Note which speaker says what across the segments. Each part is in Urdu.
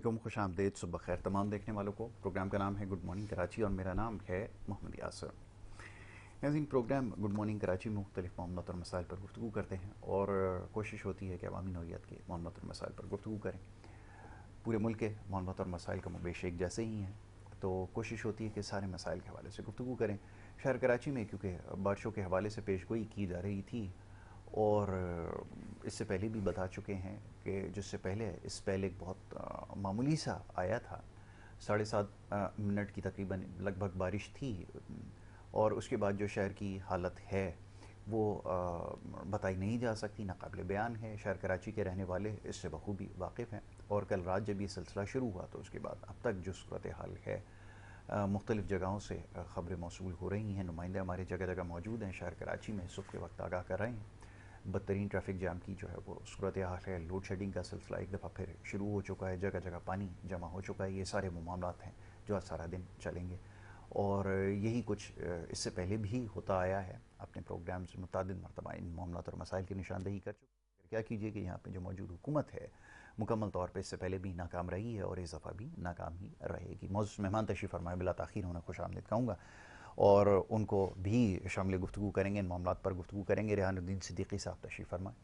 Speaker 1: علیکم، خوش آمدید، صبح بخیر تمام دیکھنے والوں کو۔ پروگرام کا نام ہے گڈ مارننگ کراچی اور میرا نام ہے محمد یاسر۔ ناظرین، پروگرام گڈ مارننگ کراچی میں مختلف معاملات اور مسائل پر گفتگو کرتے ہیں اور کوشش ہوتی ہے کہ عوامی نوعیت کے معاملات اور مسائل پر گفتگو کریں۔ پورے ملک کے معاملات اور مسائل کا بیش ایک جیسے ہی ہیں، تو کوشش ہوتی ہے کہ سارے مسائل کے حوالے سے گفتگو کریں۔ شہر کراچی میں کیونکہ بارشوں کے حوالے سے پیش گوئی کی جا رہی تھی اور اس سے پہلے بھی بتا چکے ہیں کہ جس سے پہلے ایک بہت معمولی سا آیا تھا، 7.5 منٹ کی تقریباً لگ بھگ بارش تھی، اور اس کے بعد جو شہر کی حالت ہے وہ بتائی نہیں جا سکتی، ناقابل بیان ہے۔ شہر کراچی کے رہنے والے اس سے بخوبی واقف ہیں، اور کل رات جب یہ سلسلہ شروع ہوا تو اس کے بعد اب تک جو صورتحال ہے، مختلف جگہوں سے خبریں موصول ہو رہی ہیں، نمائندے ہمارے جگہ جگہ موجود ہیں شہر کراچی میں، صبح کے وقت آگاہ کر رہے ہیں۔ بدترین ٹریفک جام کی جو ہے وہ صورتحال ہے، لوڈ شیڈنگ کا سلسلہ ایک دفعہ پھر شروع ہو چکا ہے، جگہ جگہ پانی جمع ہو چکا ہے۔ یہ سارے وہ معاملات ہیں جو آج سارا دن چلیں گے، اور یہی کچھ اس سے پہلے بھی ہوتا آیا ہے۔ اپنے پروگرامز متعدد مرتبہ ان معاملات اور مسائل کی نشاندہی کر چکے ہیں۔ کیا کیجئے کہ یہاں پہ جو موجود حکومت ہے مکمل طور پہ اس سے پہلے بھی ناکام رہی ہے اور اس دفعہ بھی ناکام ہی رہے گی۔ معزز مہمان تشریف فرمائے، بلا تاخیر ہونا خوش آمدید کہوں گا، اور ان کو بھی شامل گفتگو کریں گے، ان معاملات پر گفتگو کریں گے۔ ریحان الدین صدیقی صاحب تشریف فرمائے،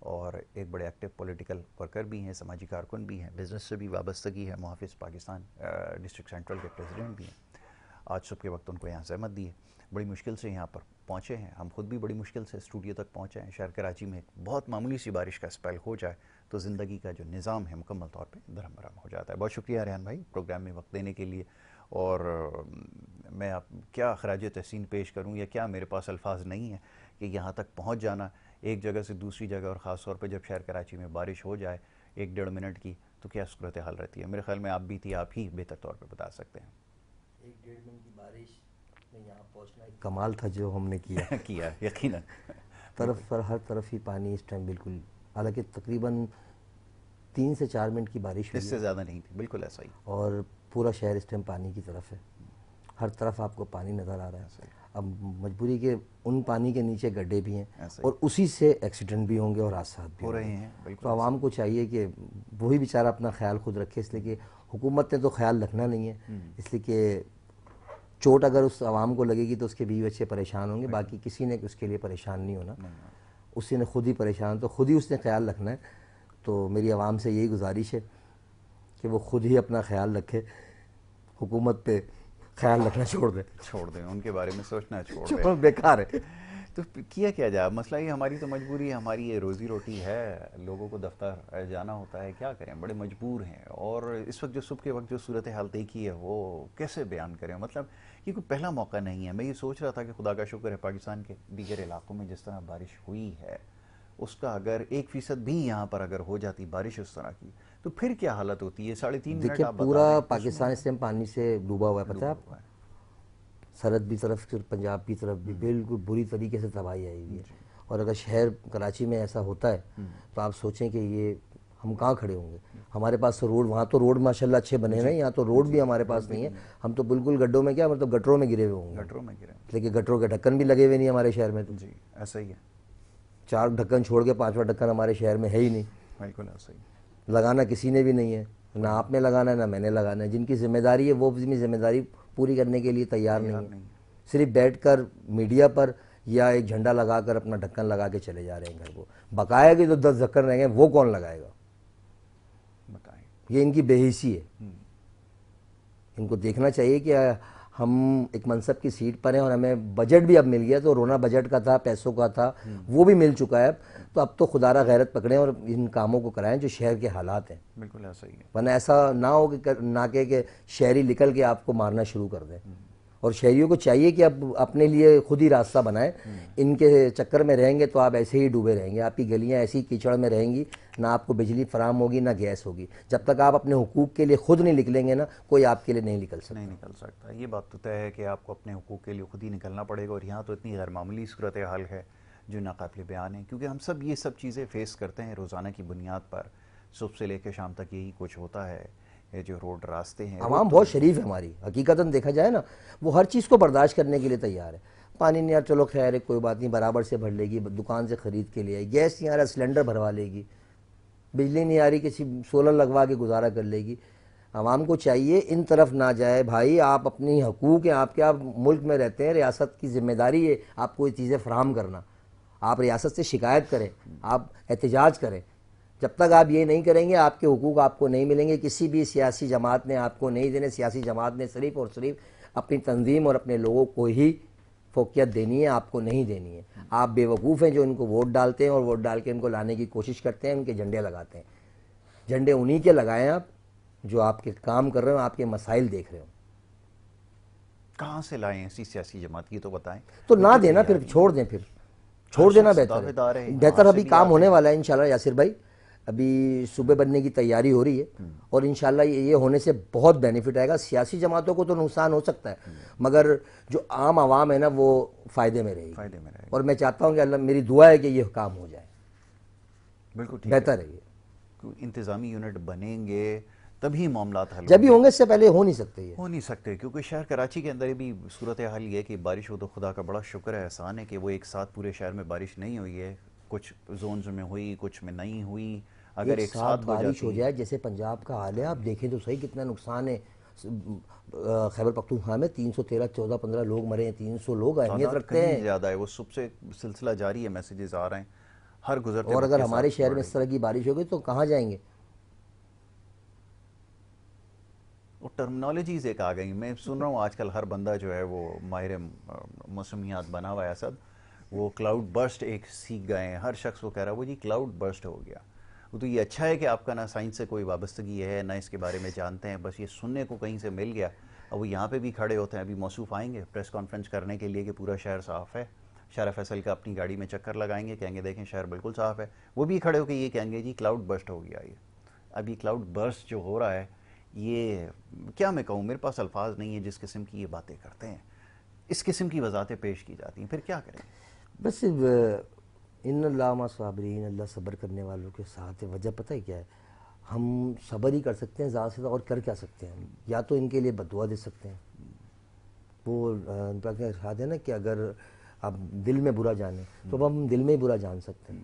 Speaker 1: اور ایک بڑے ایکٹیو پولیٹیکل ورکر بھی ہیں، سماجی کارکن بھی ہیں، بزنس سے بھی وابستگی ہے، محافظ پاکستان ڈسٹرکٹ سینٹرل کے پریزیڈنٹ بھی ہیں۔ آج صبح کے وقت ان کو یہاں زحمت دی ہے، بڑی مشکل سے یہاں پر پہنچے ہیں، ہم خود بھی بڑی مشکل سے اسٹوڈیو تک پہنچے ہیں۔ شہر کراچی میں بہت معمولی سی بارش کا اسپیل ہو جائے تو زندگی کا جو نظام ہے مکمل طور پہ درہم برہم ہو جاتا ہے۔ بہت شکریہ ریحان بھائی پروگرام میں وقت دینے کے لیے، اور میں آپ کیا خراج تحسین پیش کروں، یا کیا میرے پاس الفاظ نہیں ہیں کہ یہاں تک پہنچ جانا ایک جگہ سے دوسری جگہ، اور خاص طور پہ جب شہر کراچی میں بارش ہو جائے 1-1.5 منٹ کی، تو کیا صورتحال رہتی ہے۔ میرے خیال میں آپ بھی تھی، آپ ہی بہتر طور پہ بتا سکتے ہیں۔
Speaker 2: 1-1.5 منٹ کی بارش میں یہاں پہنچنا ایک کمال تھا جو ہم نے کیا
Speaker 1: کیا یقیناً،
Speaker 2: طرف پر ہر طرف ہی پانی اس ٹائم، بالکل، حالانکہ تقریباً 3 سے 4 منٹ کی بارش
Speaker 1: اس
Speaker 2: ہوئی
Speaker 1: سے
Speaker 2: ہے
Speaker 1: زیادہ نہیں تھی، بالکل ایسا ہی،
Speaker 2: اور پورا شہر اس ٹائم پانی کی طرف ہے، ہر طرف آپ کو پانی نظر آ رہا ہے۔ اب مجبوری کہ ان پانی کے نیچے گڈھے بھی ہیں
Speaker 1: ایسا ہی
Speaker 2: اور اسی سے ایکسیڈنٹ بھی ہوں گے اور حادثات بھی
Speaker 1: ہو
Speaker 2: ہوں
Speaker 1: رہے
Speaker 2: گے،
Speaker 1: ہیں، بالکل
Speaker 2: تو عوام کو چاہیے کہ وہی بیچارہ اپنا خیال خود رکھے، اس لیے کہ حکومت نے تو خیال رکھنا نہیں ہے، اس لیے کہ چوٹ اگر اس عوام کو لگے گی تو اس کے بیوی بچے پریشان ہوں گے، باقی کسی نے اس کے لیے پریشان نہیں ہونا، اسی نے خود ہی پریشان، تو خود ہی اس نے خیال رکھنا ہے۔ تو میری عوام سے یہی گزارش ہے کہ وہ خود ہی اپنا خیال رکھے، حکومت پہ خیال رکھنا چھوڑ دیں،
Speaker 1: ان کے بارے میں سوچنا چھوڑ دیں،
Speaker 2: بیکار ہے۔
Speaker 1: تو کیا جائے، مسئلہ یہ ہماری تو مجبوری ہے، ہماری یہ روزی روٹی ہے، لوگوں کو دفتر جانا ہوتا ہے، کیا کریں، بڑے مجبور ہیں۔ اور اس وقت جو صبح کے وقت جو صورتحال دیکھی ہے وہ کیسے بیان کریں، مطلب یہ کوئی پہلا موقع نہیں ہے۔ میں یہ سوچ رہا تھا کہ خدا کا شکر ہے پاکستان کے دیگر علاقوں میں جس طرح بارش ہوئی ہے اس کا اگر 1% بھی یہاں پر اگر ہو جاتی بارش اس طرح کی تو پھر کیا حالت ہوتی ہے۔ 3.5 منٹ
Speaker 2: دیکھیں
Speaker 1: آپ بتا
Speaker 2: پورا
Speaker 1: دیں،
Speaker 2: پاکستان اس ٹائم پانی سے ڈوبا ہوا ہے، پتہ ہے آپ کو، سرحد بھی طرف، پھر پنجاب کی طرف بھی بالکل بری طریقے سے تباہی آئی ہوئی ہے، اور اگر شہر کراچی میں ایسا ہوتا ہے تو آپ سوچیں کہ یہ ہم کہاں کھڑے ہوں گے۔ ہمارے پاس تو روڈ، وہاں تو روڈ ماشاءاللہ اچھے بنے ہوئے ہیں، یہاں تو روڈ بھی ہمارے پاس نہیں ہے، ہم تو بالکل گڈھوں میں، کیا مطلب گٹروں میں گرے ہوئے ہوں گے،
Speaker 1: گٹروں میں گرے،
Speaker 2: لیکن گٹروں کے ڈھکن بھی لگے ہوئے نہیں ہمارے شہر میں، تو
Speaker 1: جی ایسا ہی ہے،
Speaker 2: 4 ڈھکن چھوڑ کے 5واں ڈھکن ہمارے شہر میں ہے ہی نہیں،
Speaker 1: بالکل ایسا ہی،
Speaker 2: لگانا کسی نے بھی نہیں ہے، نہ آپ نے لگانا ہے نہ میں نے لگانا ہے، جن کی ذمہ داری ہے وہ اپنی ذمہ داری پوری کرنے کے لیے تیار نہیں ہے، صرف بیٹھ کر میڈیا پر یا ایک جھنڈا لگا کر اپنا ڈھکن لگا کے چلے جا رہے ہیں گھر کو، بقایا کہ جو 10 ڈھکن رہیں گے وہ کون لگائے گا،
Speaker 1: بتائیں،
Speaker 2: یہ ان کی بے حیثی ہے۔ ان کو دیکھنا چاہیے کہ ہم ایک منصب کی سیٹ پر ہیں اور ہمیں بجٹ بھی اب مل گیا، تو رونا بجٹ کا تھا، پیسوں کا تھا، وہ بھی مل چکا ہے، تو اب تو خدا را غیرت پکڑیں اور ان کاموں کو کرائیں جو شہر کے حالات ہیں،
Speaker 1: بالکل ایسا ہی ہے،
Speaker 2: ورنہ ایسا نہ ہو کہ نہ کہ شہری نکل کے آپ کو مارنا شروع کر دیں، اور شہریوں کو چاہیے کہ اب اپنے لیے خود ہی راستہ بنائیں، ان کے چکر میں رہیں گے تو آپ ایسے ہی ڈوبے رہیں گے، آپ کی گلیاں ایسی کیچڑ میں رہیں گی، نہ آپ کو بجلی فراہم ہوگی نہ گیس ہوگی، جب تک آپ اپنے حقوق کے لیے خود نہیں نکلیں گے نا، کوئی آپ کے لیے نہیں نکل
Speaker 1: سکتا۔ یہ بات تو طے ہے کہ آپ کو اپنے حقوق کے لیے خود ہی نکلنا پڑے گا، اور یہاں تو اتنی غیر معمولی صورتحال ہے جو ناقابل بیان ہے، کیونکہ ہم سب یہ سب چیزیں فیس کرتے ہیں روزانہ کی بنیاد پر، صبح سے لے کے شام تک یہی کچھ ہوتا ہے، یہ جو روڈ راستے ہیں،
Speaker 2: عوام بہت شریف ہے ہماری، حقیقتاً دیکھا جائے نا، وہ ہر چیز کو برداشت کرنے کے لیے تیار ہے، پانی نہیں آ رہا چلو خیر ہے کوئی بات نہیں، برابر سے بھر لے گی، دکان سے خرید کے لے آئی، گیس نہیں آ رہا سلنڈر بھروا لے گی، بجلی نہیں آ رہی کسی سولر لگوا کے گزارا کر لے گی، عوام کو چاہیے ان طرف نہ جائے بھائی، آپ اپنی حقوق ہیں، آپ کیا ملک میں رہتے ہیں، ریاست کی ذمہ داری ہے آپ کو یہ چیزیں فراہم کرنا. آپ ریاست سے شکایت کریں، آپ احتجاج کریں. جب تک آپ یہ نہیں کریں گے آپ کے حقوق آپ کو نہیں ملیں گے. کسی بھی سیاسی جماعت نے آپ کو نہیں دینے. سیاسی جماعت نے صرف اور صرف اپنی تنظیم اور اپنے لوگوں کو ہی فوقیت دینی ہے، آپ کو نہیں دینی ہے. آپ بے وقوف ہیں جو ان کو ووٹ ڈالتے ہیں اور ووٹ ڈال کے ان کو لانے کی کوشش کرتے ہیں، ان کے جھنڈے لگاتے ہیں. جھنڈے انہی کے لگائیں آپ جو آپ کے کام کر رہے ہو، آپ کے مسائل دیکھ رہے ہو.
Speaker 1: کہاں سے لائیں ایسی سیاسی جماعت کی تو بتائیں.
Speaker 2: تو نہ دینا، پھر چھوڑ دیں، پھر چھوڑ دینا بہتر ہے. بہتر ابھی کام ہونے والا ہے انشاءاللہ یاسر بھائی. ابھی صوبے بننے کی تیاری ہو رہی ہے اور انشاءاللہ یہ ہونے سے بہت بینیفٹ آئے گا. سیاسی جماعتوں کو تو نقصان ہو سکتا ہے مگر جو عام عوام ہے نا وہ فائدے میں رہے گی. اور میں چاہتا ہوں کہ اللہ، میری دعا ہے کہ یہ کام ہو جائے.
Speaker 1: بالکل
Speaker 2: بہتر ہے یہ.
Speaker 1: انتظامی یونٹ بنیں گے تبھی معاملات حل
Speaker 2: جب بھی ہوں گے، اس سے پہلے ہو نہیں سکتے. یہ
Speaker 1: ہو نہیں سکتے کیونکہ شہر کراچی کے اندر بھی صورتحال یہ ہے کہ بارش ہو تو خدا کا بڑا شکر ہے، احسان ہے کہ وہ ایک ساتھ پورے شہر میں بارش نہیں ہوئی ہے. کچھ زونز میں ہوئی، کچھ میں نہیں ہوئی. اگر ایک ساتھ
Speaker 2: بارش ہو جائے جیسے پنجاب کا حال ہے، آپ دیکھیں تو صحیح کتنا نقصان ہے. خیبر پختونخوا میں 313 14 15 لوگ مرے ہیں. 300 لوگ اہمیت رکھتے ہیں.
Speaker 1: زیادہ ہے، وہ صبح سے سلسلہ جاری ہے، میسیجز آ رہے ہیں ہر گزرتے.
Speaker 2: اور اگر ہمارے شہر میں اس طرح کی بارش ہوگی تو کہاں جائیں گے؟
Speaker 1: وہ ٹرمنالوجیز ایک آ گئی. میں سن رہا ہوں آج کل ہر بندہ جو ہے وہ ماہر موسمیات بنا ہوا ہے اسد. وہ کلاؤڈ برسٹ ایک سیکھ گئے ہیں. ہر شخص وہ کہہ رہا ہے وہ جی کلاؤڈ برسٹ ہو گیا. وہ تو یہ اچھا ہے کہ آپ کا نہ سائنس سے کوئی وابستگی ہے نہ اس کے بارے میں جانتے ہیں، بس یہ سننے کو کہیں سے مل گیا. اب وہ یہاں پہ بھی کھڑے ہوتے ہیں. ابھی موصوف آئیں گے پریس کانفرنس کرنے کے لیے کہ پورا شہر صاف ہے. شارع فیصل کا اپنی گاڑی میں چکر لگائیں گے، کہیں گے دیکھیں شہر بالکل صاف ہے. وہ بھی کھڑے ہو کے یہ کہیں گے جی کلاؤڈ برسٹ ہو گیا. یہ اب یہ کلاؤڈ برسٹ جو ہو رہا ہے، یہ کیا میں کہوں، میرے پاس الفاظ نہیں ہیں. جس قسم کی یہ باتیں کرتے ہیں، اس قسم کی وضاحتیں پیش کی جاتی ہیں، پھر کیا کریں؟
Speaker 2: بس ان اللہ مع صابرین، اللہ صبر کرنے والوں کے ساتھ ہے. وجہ پتہ ہے کیا ہے؟ ہم صبر ہی کر سکتے ہیں زیادہ سے زیادہ. اور کر کیا سکتے ہیں؟ یا تو ان کے لیے بددعا دے سکتے ہیں. وہ ان کا کیا ارشاد ہے نا کہ اگر آپ دل میں برا جانیں تو ہم دل میں ہی برا جان سکتے ہیں.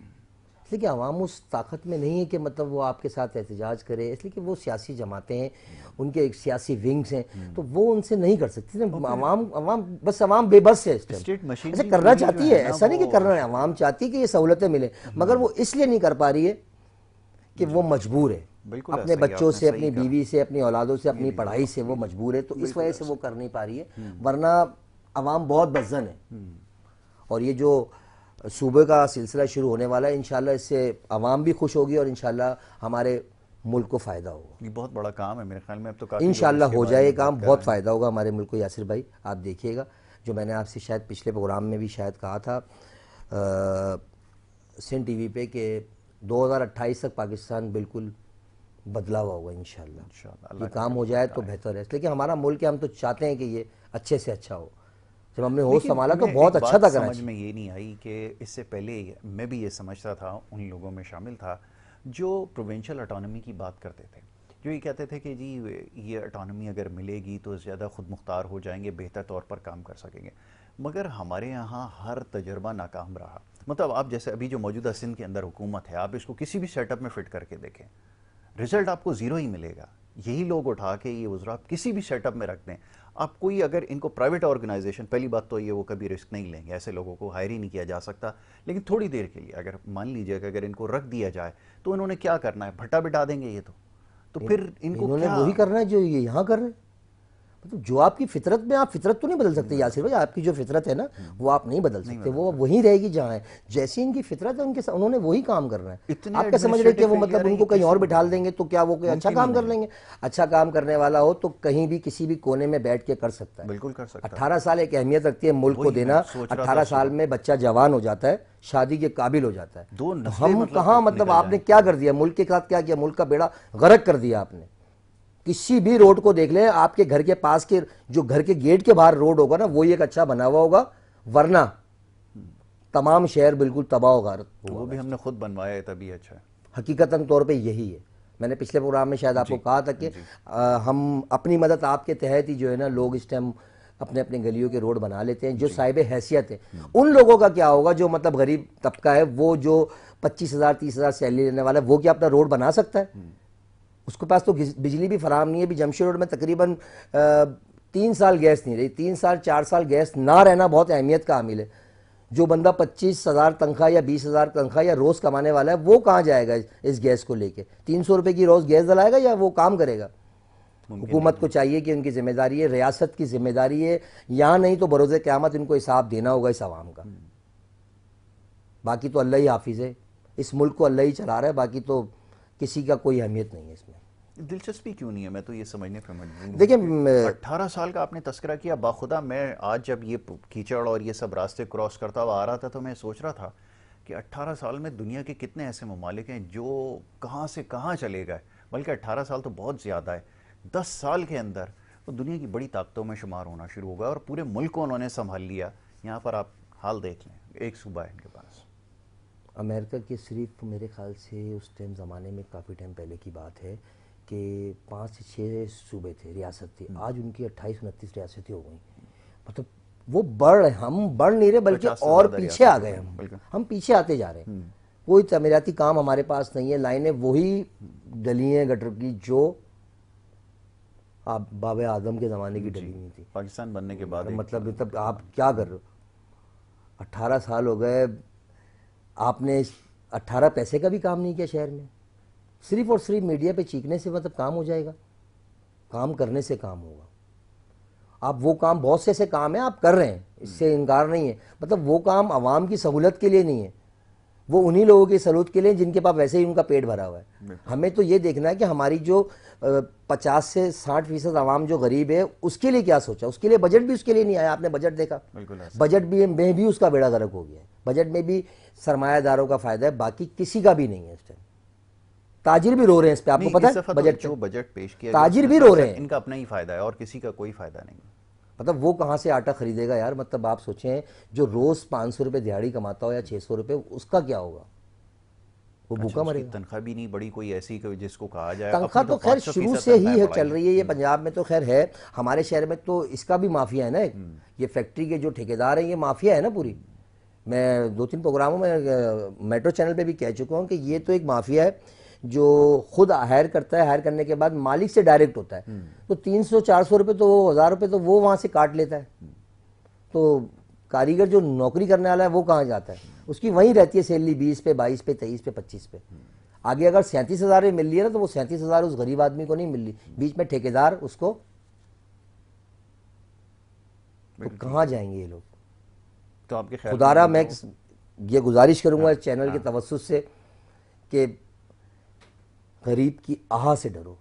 Speaker 2: اس لیے کہ عوام اس طاقت میں نہیں ہے کہ مطلب وہ آپ کے ساتھ احتجاج کرے. اس لیے کہ وہ سیاسی جماعتیں ہیں، ان کے ایک سیاسی ونگز ہیں، تو وہ ان سے نہیں کر سکتی. عوام بس عوام بے بس ہے اس ٹائم. ایسا کرنا چاہتی ہے، ایسا نہیں کہ کرنا ہے. عوام چاہتی ہے کہ یہ سہولتیں ملیں مگر وہ اس لیے نہیں کر پا رہی ہے کہ وہ مجبور ہے. اپنے بچوں سے، اپنی بیوی سے، اپنی اولادوں سے، اپنی پڑھائی سے وہ مجبور ہے. تو اس وجہ سے وہ کر نہیں پا رہی ہے. ورنہ عوام بہت بزن ہے. اور یہ جو صوبے کا سلسلہ شروع ہونے والا ہے، انشاءاللہ اس سے عوام بھی خوش ہوگی اور انشاءاللہ ہمارے ملک کو فائدہ ہوگا.
Speaker 1: یہ بہت بڑا کام ہے میرے خیال میں. اب تو
Speaker 2: انشاءاللہ ہو جائے یہ کام، بہت فائدہ ہوگا ہمارے ملک کو. یاسر بھائی آپ دیکھیے گا جو میں نے آپ سے شاید پچھلے پروگرام میں بھی شاید کہا تھا سین ٹی وی پہ کہ 2028 تک پاکستان بالکل بدلا ہوا ہوگا انشاءاللہ. یہ کام ہو جائے تو بہتر ہے. لیکن ہمارا ملک ہے، ہم تو چاہتے ہیں کہ یہ اچھے سے اچھا ہو. جب ہم نے ہوش سنبھالا تو بہت اچھا تھا.
Speaker 1: سمجھ میں یہ نہیں آئی کہ اس سے پہلے میں بھی یہ سمجھتا تھا، ان لوگوں میں شامل تھا جو پروونشل اٹانومی کی بات کرتے تھے، جو یہ کہتے تھے کہ جی یہ اٹانومی اگر ملے گی تو زیادہ خود مختار ہو جائیں گے، بہتر طور پر کام کر سکیں گے. مگر ہمارے یہاں ہر تجربہ ناکام رہا. مطلب آپ جیسے ابھی جو موجودہ سندھ کے اندر حکومت ہے، آپ اس کو کسی بھی سیٹ اپ میں فٹ کر کے دیکھیں، رزلٹ آپ کو زیرو ہی ملے گا. یہی لوگ اٹھا کے یہ وزراء کسی بھی سیٹ اپ میں رکھ دیں. آپ کوئی اگر ان کو پرائیویٹ آرگنائزیشن، پہلی بات تو یہ وہ کبھی رسک نہیں لیں گے، ایسے لوگوں کو ہائر ہی نہیں کیا جا سکتا. لیکن تھوڑی دیر کے لیے اگر مان لیجئے کہ اگر ان کو رکھ دیا جائے تو انہوں نے کیا کرنا ہے؟ بھٹا بٹا دیں گے. یہ تو پھر ان کو
Speaker 2: انہوں نے وہی کرنا ہے جو یہ یہاں کر رہے ہیں. مطلب جو آپ کی فطرت میں، آپ فطرت تو نہیں بدل سکتے یاسر بھائی. آپ کی جو فطرت ہے نا وہ آپ نہیں بدل سکتے. وہ وہیں رہے گی جہاں ہے. جیسی ان کی فطرت ہے ان کے ساتھ انہوں نے وہی کام کرنا ہے. آپ کیا سمجھ رہے کہ وہ مطلب ان کو کہیں اور بٹھا دیں گے تو کیا وہ کوئی اچھا کام کر لیں گے؟ اچھا کام کرنے والا ہو تو کہیں بھی کسی بھی کونے میں بیٹھ کے کر سکتا ہے.
Speaker 1: بالکل کر سکتا ہے.
Speaker 2: 18 سال ایک اہمیت رکھتی ہے ملک کو دینا. 18 سال میں بچہ جوان ہو جاتا ہے، شادی کے قابل ہو جاتا ہے. ہم کہاں مطلب آپ نے کیا کر دیا ملک کے ساتھ؟ کیا کیا؟ ملک کا بیڑا غرق کر دیا آپ نے. کسی بھی روڈ کو دیکھ لیں، آپ کے گھر کے پاس کے جو گھر کے گیٹ کے باہر روڈ ہوگا نا وہی ایک اچھا بنا ہوا ہوگا، ورنہ تمام شہر بالکل تباہ و غارت.
Speaker 1: وہ بھی ہم نے خود بنوایا ہے تبھی اچھا ہے.
Speaker 2: حقیقتاً طور پہ یہی ہے. میں نے پچھلے پروگرام میں شاید آپ کو کہا تھا کہ ہم اپنی مدد آپ کے تحت ہی جو ہے نا لوگ اس ٹائم اپنے اپنے گلیوں کے روڈ بنا لیتے ہیں جو صاحب حیثیت ہے. ان لوگوں کا کیا ہوگا جو مطلب غریب طبقہ ہے، وہ جو 25,000 30,000 سیلری لینے والا ہے وہ کیا اپنا روڈ بنا سکتا ہے؟ اس کے پاس تو بجلی بھی فراہم نہیں ہے. بھی جمشید روڈ میں تقریباً 3 سال گیس نہیں رہی. 3 سال 4 سال گیس نہ رہنا بہت اہمیت کا عامل ہے. جو بندہ 25,000 تنخواہ یا 20,000 تنخواہ یا روز کمانے والا ہے وہ کہاں جائے گا اس گیس کو لے کے؟ 300 روپے کی روز گیس جلائے گا یا وہ کام کرے گا؟ حکومت کو چاہیے کہ ان کی ذمہ داری ہے, ریاست کی ذمہ داری ہے, یہاں نہیں تو بروز قیامت ان کو حساب دینا ہوگا اس عوام کا. باقی تو اللہ ہی حافظ ہے, اس ملک کو اللہ ہی چلا رہا ہے, باقی تو کسی کا کوئی اہمیت نہیں ہے اس میں.
Speaker 1: دلچسپی کیوں نہیں ہے؟ میں تو یہ سمجھنے پہ مجبور ہوں.
Speaker 2: دیکھیں
Speaker 1: 18 سال کا آپ نے تذکرہ کیا. باخدا میں آج جب یہ کیچڑ اور یہ سب راستے کراس کرتا ہوا آ رہا تھا تو میں سوچ رہا تھا کہ 18 سال میں دنیا کے کتنے ایسے ممالک ہیں جو کہاں سے کہاں چلے گئے. بلکہ 18 سال تو بہت زیادہ ہے. 10 سال کے اندر وہ دنیا کی بڑی طاقتوں میں شمار ہونا شروع ہو گیا اور پورے ملک کو انہوں نے سنبھال لیا. یہاں پر آپ حال دیکھ لیں, ایک صوبہ ہے ان کے پاس.
Speaker 2: امریکہ کے صرف میرے خیال سے اس ٹائم زمانے میں کافی ٹائم پہلے کی بات ہے کہ 5 سے 6 صوبے تھے, ریاست تھی. آج ان کی 28-29 ریاستیں ہو گئیں. مطلب وہ بڑھ رہے, ہم بڑھ نہیں رہے بلکہ اور پیچھے آ گئے. ہم پیچھے آتے جا رہے ہیں. کوئی تعمیراتی کام ہمارے پاس نہیں ہے. لائنیں وہی ڈلی ہیں گٹر کی جو باب اعظم کے زمانے کی ڈلی ہوئی تھی.
Speaker 1: پاکستان بننے کے بعد
Speaker 2: مطلب آپ کیا کر رہے ہو؟ 18 سال ہو گئے, آپ نے 18 پیسے کا بھی کام نہیں کیا شہر میں. صرف اور صرف میڈیا پہ چیخنے سے مطلب کام ہو جائے گا؟ کام کرنے سے کام ہوگا. آپ وہ کام, بہت سے ایسے کام ہیں آپ کر رہے ہیں, اس سے انکار نہیں ہے. مطلب وہ کام عوام کی سہولت کے لیے نہیں ہے, وہ انہی لوگوں کی سہولت کے لیے جن کے پاس ویسے ہی ان کا پیٹ بھرا ہوا ہے. ہمیں تو یہ دیکھنا ہے کہ ہماری جو 50 سے 60% عوام جو غریب ہے اس کے لیے کیا سوچا. اس کے لیے بجٹ بھی اس کے لیے نہیں آیا. آپ نے بجٹ دیکھا, بجٹ میں بھی اس کا بیڑا غرق ہو گیا ہے. بجٹ میں بھی سرمایہ داروں کا فائدہ ہے, باقی کسی کا بھی نہیں ہے. اس ٹائم تاجر بھی رو رہے ہیں اس پہ. آپ کو پتہ ہے بجٹ
Speaker 1: جو بجٹ پیش کیا
Speaker 2: تاجر بھی رو رہے ہیں.
Speaker 1: ان کا اپنا ہی فائدہ ہے اور کسی کا کوئی فائدہ نہیں.
Speaker 2: مطلب وہ کہاں سے آٹا خریدے گا یار؟ مطلب آپ سوچیں جو روز 500 روپے دیہاڑی کماتا ہو یا 600 روپے, اس کا کیا ہوگا؟ وہ بھوکا مرے گا.
Speaker 1: تنخواہ بھی نہیں بڑی کوئی ایسی جس کو کہا جائے.
Speaker 2: تنخواہ تو خیر شروع سے ہی چل رہی ہے, یہ پنجاب میں تو خیر ہے. ہمارے شہر میں تو اس کا بھی مافیا ہے نا. یہ فیکٹری کے جو ٹھیکیدار ہیں یہ مافیا ہے نا پوری. میں 2-3 پروگراموں میں میٹرو چینل پہ بھی کہہ چکا ہوں کہ یہ تو ایک مافیا ہے جو خود ہائر کرتا ہے, ہائر کرنے کے بعد مالک سے ڈائریکٹ ہوتا ہے. تو 300-400 روپے تو وہ 1000 روپے تو وہ وہاں سے کاٹ لیتا ہے. تو کاریگر جو نوکری کرنے والا ہے وہ کہاں جاتا ہے؟ اس کی وہیں رہتی ہے سیلری 20 پہ, 22 پہ, 23 پہ, 25 پہ. آگے اگر 37,000 میں مل رہی ہے نا تو وہ 37,000 اس غریب آدمی کو نہیں مل رہی. بیچ میں ٹھیکیدار اس کو. تو کہاں جائیں گے یہ لوگ؟
Speaker 1: تو آپ کے خیال
Speaker 2: خدارہ میں یہ گزارش کروں گا اس چینل کے توسط سے کہ غریب کی آہ سے ڈرو.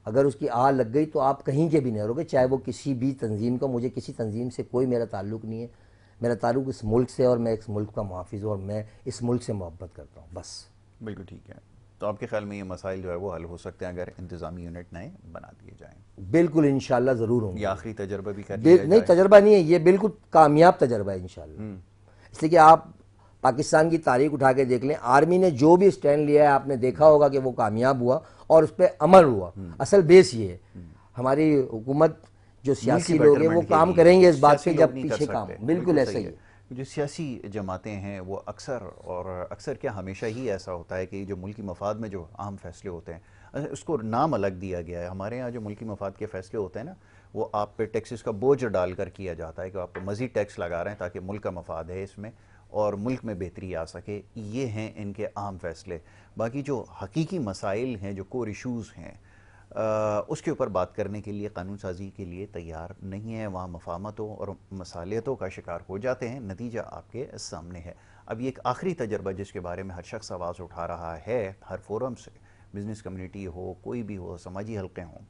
Speaker 2: اگر اس کی آہ لگ گئی تو آپ کہیں کے بھی نہیں رہو گے, چاہے وہ کسی بھی تنظیم کا. مجھے کسی تنظیم سے کوئی میرا تعلق نہیں ہے. میرا تعلق اس ملک سے, اور میں اس ملک کا محافظ ہوں اور میں اس ملک سے محبت کرتا ہوں بس.
Speaker 1: بالکل ٹھیک ہے. تو آپ کے خیال میں یہ مسائل جو ہے وہ حل ہو سکتے ہیں اگر انتظامی یونٹ نئے بنا دیے جائیں؟
Speaker 2: بالکل انشاءاللہ ضرور ہوں گے.
Speaker 1: یہ آخری تجربہ بھی کر لیا جائے؟
Speaker 2: نہیں, تجربہ نہیں ہے, یہ بالکل کامیاب تجربہ ہے انشاءاللہ. اس لیے کہ آپ پاکستان کی تاریخ اٹھا کے دیکھ لیں, آرمی نے جو بھی اسٹینڈ لیا ہے آپ نے دیکھا ہوگا کہ وہ کامیاب ہوا اور اس پہ عمل ہوا. اصل بیس یہ ہے. ہماری حکومت جو سیاسی لوگ ہیں وہ کام کریں گے اس بات پہ جب پیچھے کام. بالکل ایسا ہی ہے.
Speaker 1: جو سیاسی جماعتیں ہیں وہ اکثر کیا ہمیشہ ہی ایسا ہوتا ہے کہ جو ملکی مفاد میں جو اہم فیصلے ہوتے ہیں اس کو نام الگ دیا گیا ہے. ہمارے ہاں جو ملکی مفاد کے فیصلے ہوتے ہیں نا وہ آپ پہ ٹیکسز کا بوجھ ڈال کر کیا جاتا ہے کہ آپ کو مزید ٹیکس لگا رہے ہیں تاکہ ملک کا مفاد ہے اس میں اور ملک میں بہتری آ سکے. یہ ہیں ان کے اہم فیصلے. باقی جو حقیقی مسائل ہیں, جو کور ایشوز ہیں, اس کے اوپر بات کرنے کے لیے, قانون سازی کے لیے تیار نہیں ہے. وہاں مفاہمتوں اور مصالحتوں کا شکار ہو جاتے ہیں. نتیجہ آپ کے سامنے ہے. اب یہ ایک آخری تجربہ جس کے بارے میں ہر شخص آواز اٹھا رہا ہے ہر فورم سے, بزنس کمیونٹی ہو, کوئی بھی ہو, سماجی حلقے ہوں,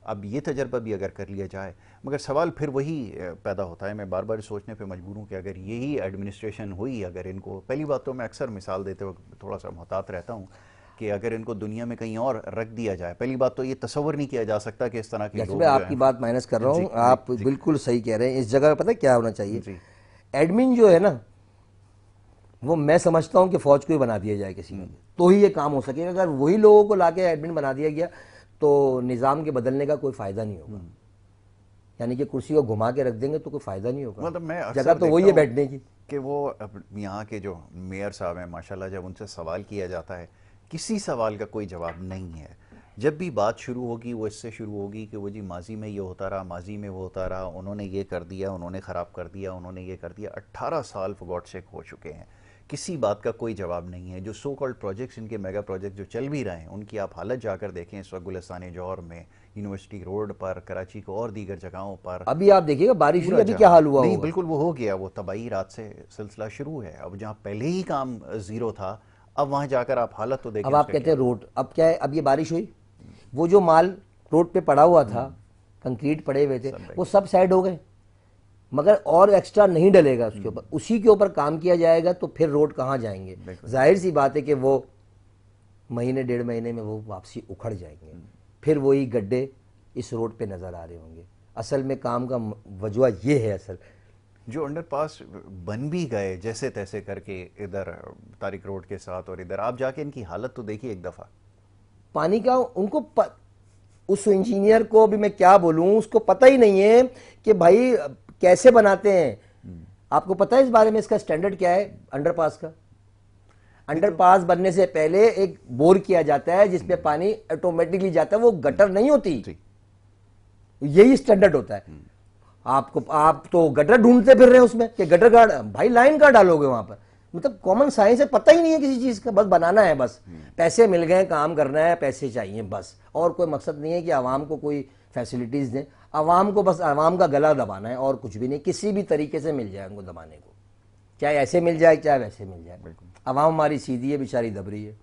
Speaker 1: اب یہ تجربہ بھی اگر کر لیا جائے. مگر سوال پھر وہی پیدا ہوتا ہے, میں بار بار سوچنے پہ مجبور ہوں کہ اگر یہی ایڈمنسٹریشن ہوئی, اگر ان کو, پہلی بات تو میں اکثر مثال دیتے وقت تھوڑا سا محتاط رہتا ہوں کہ اگر ان کو دنیا میں کہیں اور رکھ دیا جائے, پہلی بات تو یہ تصور نہیں کیا جا سکتا کہ اس طرح کے لوگ.
Speaker 2: میں آپ کی بات مائنس کر رہا ہوں, آپ بالکل صحیح کہہ رہے ہیں. اس جگہ پتہ کیا ہونا چاہیے, ایڈمن جو ہے نا وہ میں سمجھتا ہوں کہ فوج کو ہی بنا دیا جائے کسی میں, تو ہی یہ کام ہو سکے. اگر وہی لوگوں کو لا کے ایڈمن بنا دیا گیا تو نظام کے بدلنے کا کوئی فائدہ نہیں ہوگا. یعنی کہ کرسی کو گھما کے رکھ دیں گے تو کوئی فائدہ نہیں ہوگا.
Speaker 1: مطلب میں
Speaker 2: جگہ تو وہی ہے بیٹھنے کی.
Speaker 1: کہ وہ یہاں کے جو میئر صاحب ہیں ماشاءاللہ, جب ان سے سوال کیا جاتا ہے کسی سوال کا کوئی جواب نہیں ہے. جب بھی بات شروع ہوگی وہ اس سے شروع ہوگی کہ وہ جی ماضی میں یہ ہوتا رہا، ماضی میں وہ ہوتا رہا، انہوں نے یہ کر دیا، انہوں نے خراب کر دیا، انہوں نے یہ کر دیا. 18 سال فور گاڈ سیک ہو چکے ہیں، کسی بات کا کوئی جواب نہیں ہے. جو سو کالڈ پروجیکٹس، ان کے میگا پروجیکٹ جو چل بھی رہے ہیں، ان کی آپ حالت جا کر دیکھیں اس وقت گلستان جوہر میں، یونیورسٹی روڈ پر، کراچی کو اور دیگر جگہوں پر.
Speaker 2: ابھی آپ دیکھیے گا بارش ہوئی،
Speaker 1: پورا
Speaker 2: ابھی
Speaker 1: جام.
Speaker 2: کیا حال ہوا
Speaker 1: نہیں
Speaker 2: ہوگا.
Speaker 1: بالکل وہ ہو گیا، وہ تباہی رات سے سلسلہ شروع ہے. اب جہاں پہلے ہی کام زیرو تھا، اب وہاں جا کر آپ حالت تو دیکھیں.
Speaker 2: اب آپ کہتے ہیں روڈ، اب کیا ہے، اب یہ بارش ہوئی، وہ جو مال روڈ پہ پڑا ہوا تھا، کنکریٹ پڑے ہوئے تھے، وہ سب سائڈ ہو گئے، مگر اور ایکسٹرا نہیں ڈلے گا اس کے اوپر. اسی کے اوپر کام کیا جائے گا تو پھر روڈ کہاں جائیں گے. ظاہر سی بات ہے کہ وہ مہینے 1.5 مہینے میں وہ واپسی اکھڑ جائیں گے، پھر وہی گڈھے اس روڈ پہ نظر آ رہے ہوں گے. اصل میں کام کا وجہ یہ ہے. اصل
Speaker 1: جو انڈر پاس بن بھی گئے جیسے تیسے کر کے ادھر طارق روڈ کے ساتھ، اور ادھر آپ جا کے ان کی حالت تو دیکھیے ایک دفعہ.
Speaker 2: پانی کا ان کو اس انجینئر کو بھی میں کیا بولوں، اس کو پتہ ہی نہیں ہے کہ بھائی کیسے بناتے ہیں. آپ کو پتہ ہے اس بارے میں اس کا سٹینڈرڈ کیا ہے انڈر پاس کا؟ انڈر پاس بننے سے پہلے ایک بور کیا جاتا ہے جس پہ پانی آٹومیٹکلی جاتا ہے، وہ گٹر نہیں ہوتی، یہی سٹینڈرڈ ہوتا ہے. آپ تو گٹر ڈھونڈتے پھر رہے ہیں اس میں کہ گٹر کا بھائی لائن کا ڈالو گے وہاں پر. مطلب کامن سائنس ہے، پتہ ہی نہیں ہے کسی چیز کا، بس بنانا ہے، بس پیسے مل گئے، کام کرنا ہے، پیسے چاہیے بس، اور کوئی مقصد نہیں ہے کہ عوام کو کوئی فیسلٹیز دیں. عوام کو بس عوام کا گلا دبانا ہے اور کچھ بھی نہیں. کسی بھی طریقے سے مل جائے ان کو دبانے کو، چاہے ایسے مل جائے چاہے ویسے مل جائے. عوام ہماری سیدھی ہے، بیچاری دب رہی ہے،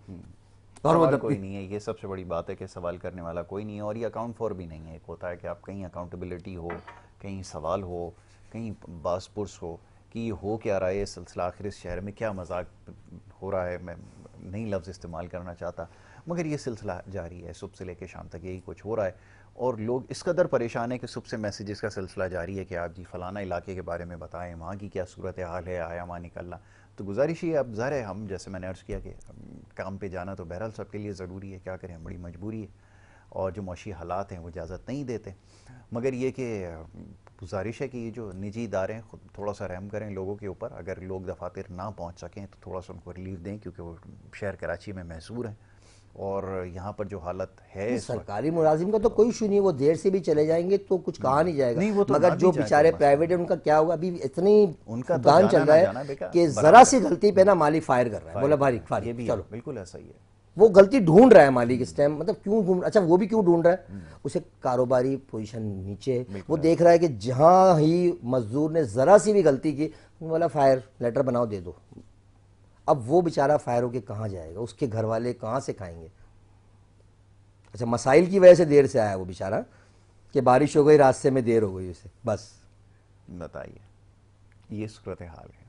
Speaker 2: اور وہ
Speaker 1: کوئی نہیں ہے. یہ سب سے بڑی بات ہے کہ سوال کرنے والا کوئی نہیں ہے، اور یہ اکاؤنٹ فور بھی نہیں ہے. ایک ہوتا ہے کہ آپ کہیں اکاؤنٹیبلٹی ہو، کہیں سوال ہو، کہیں باس پرس ہو کہ یہ ہو کیا رہا ہے، یہ سلسلہ آخر اس شہر میں کیا مذاق ہو رہا ہے. میں نئی لفظ استعمال کرنا چاہتا، مگر یہ سلسلہ جاری ہے، صبح سے لے کے شام تک یہی کچھ ہو رہا ہے. اور لوگ اس قدر پریشان ہیں کہ صبح سے میسیجز کا سلسلہ جاری ہے کہ آپ جی فلانا علاقے کے بارے میں بتائیں، وہاں کی کیا صورتحال ہے، آیا وہاں نکلنا. تو گزارش یہ اب ظاہر ہے، ہم جیسے میں نے عرض کیا کہ کام پہ جانا تو بہرحال سب کے لیے ضروری ہے، کیا کریں، بڑی مجبوری ہے، اور جو معاشی حالات ہیں وہ اجازت نہیں دیتے. مگر یہ کہ گزارش ہے کہ یہ جو نجی ادارے ہیں خود تھوڑا سا رحم کریں لوگوں کے اوپر. اگر لوگ دفاتر نہ پہنچ سکیں تو تھوڑا سا ان کو ریلیف دیں، کیونکہ وہ شہر کراچی میں محصور ہیں، اور یہاں پر جو حالت ہے
Speaker 2: سرکاری ملازم کا تو کوئی ایشو نہیں، وہ دیر سے بھی چلے جائیں گے تو کچھ کہا نہیں جائے گا. مگر جو بیچارے پرائیویٹ ہیں ان کا کیا ہوگا؟ ابھی اتنی گان چل رہا ہے کہ ذرا سی غلطی پہ نا مالی فائر کر رہا ہے، بولا بھاری چلو.
Speaker 1: بالکل ایسا ہی ہے.
Speaker 2: وہ غلطی ڈھونڈ رہا ہے مالک اس ٹائم. مطلب کیوں ڈھونڈ، اچھا وہ بھی کیوں ڈھونڈ رہا ہے؟ اسے کاروباری پوزیشن نیچے، وہ دیکھ رہا ہے کہ جہاں ہی مزدور نے ذرا سی بھی غلطی کی، بولا فائر لیٹر بناؤ دے دو. اب وہ بیچارہ فائر ہو کے کہاں جائے گا؟ اس کے گھر والے کہاں سے کھائیں گے؟ اچھا مسائل کی وجہ سے دیر سے آیا وہ بیچارہ کہ بارش ہو گئی، راستے میں دیر ہو گئی اسے، بس
Speaker 1: بتائیے یہ صورتحال ہے.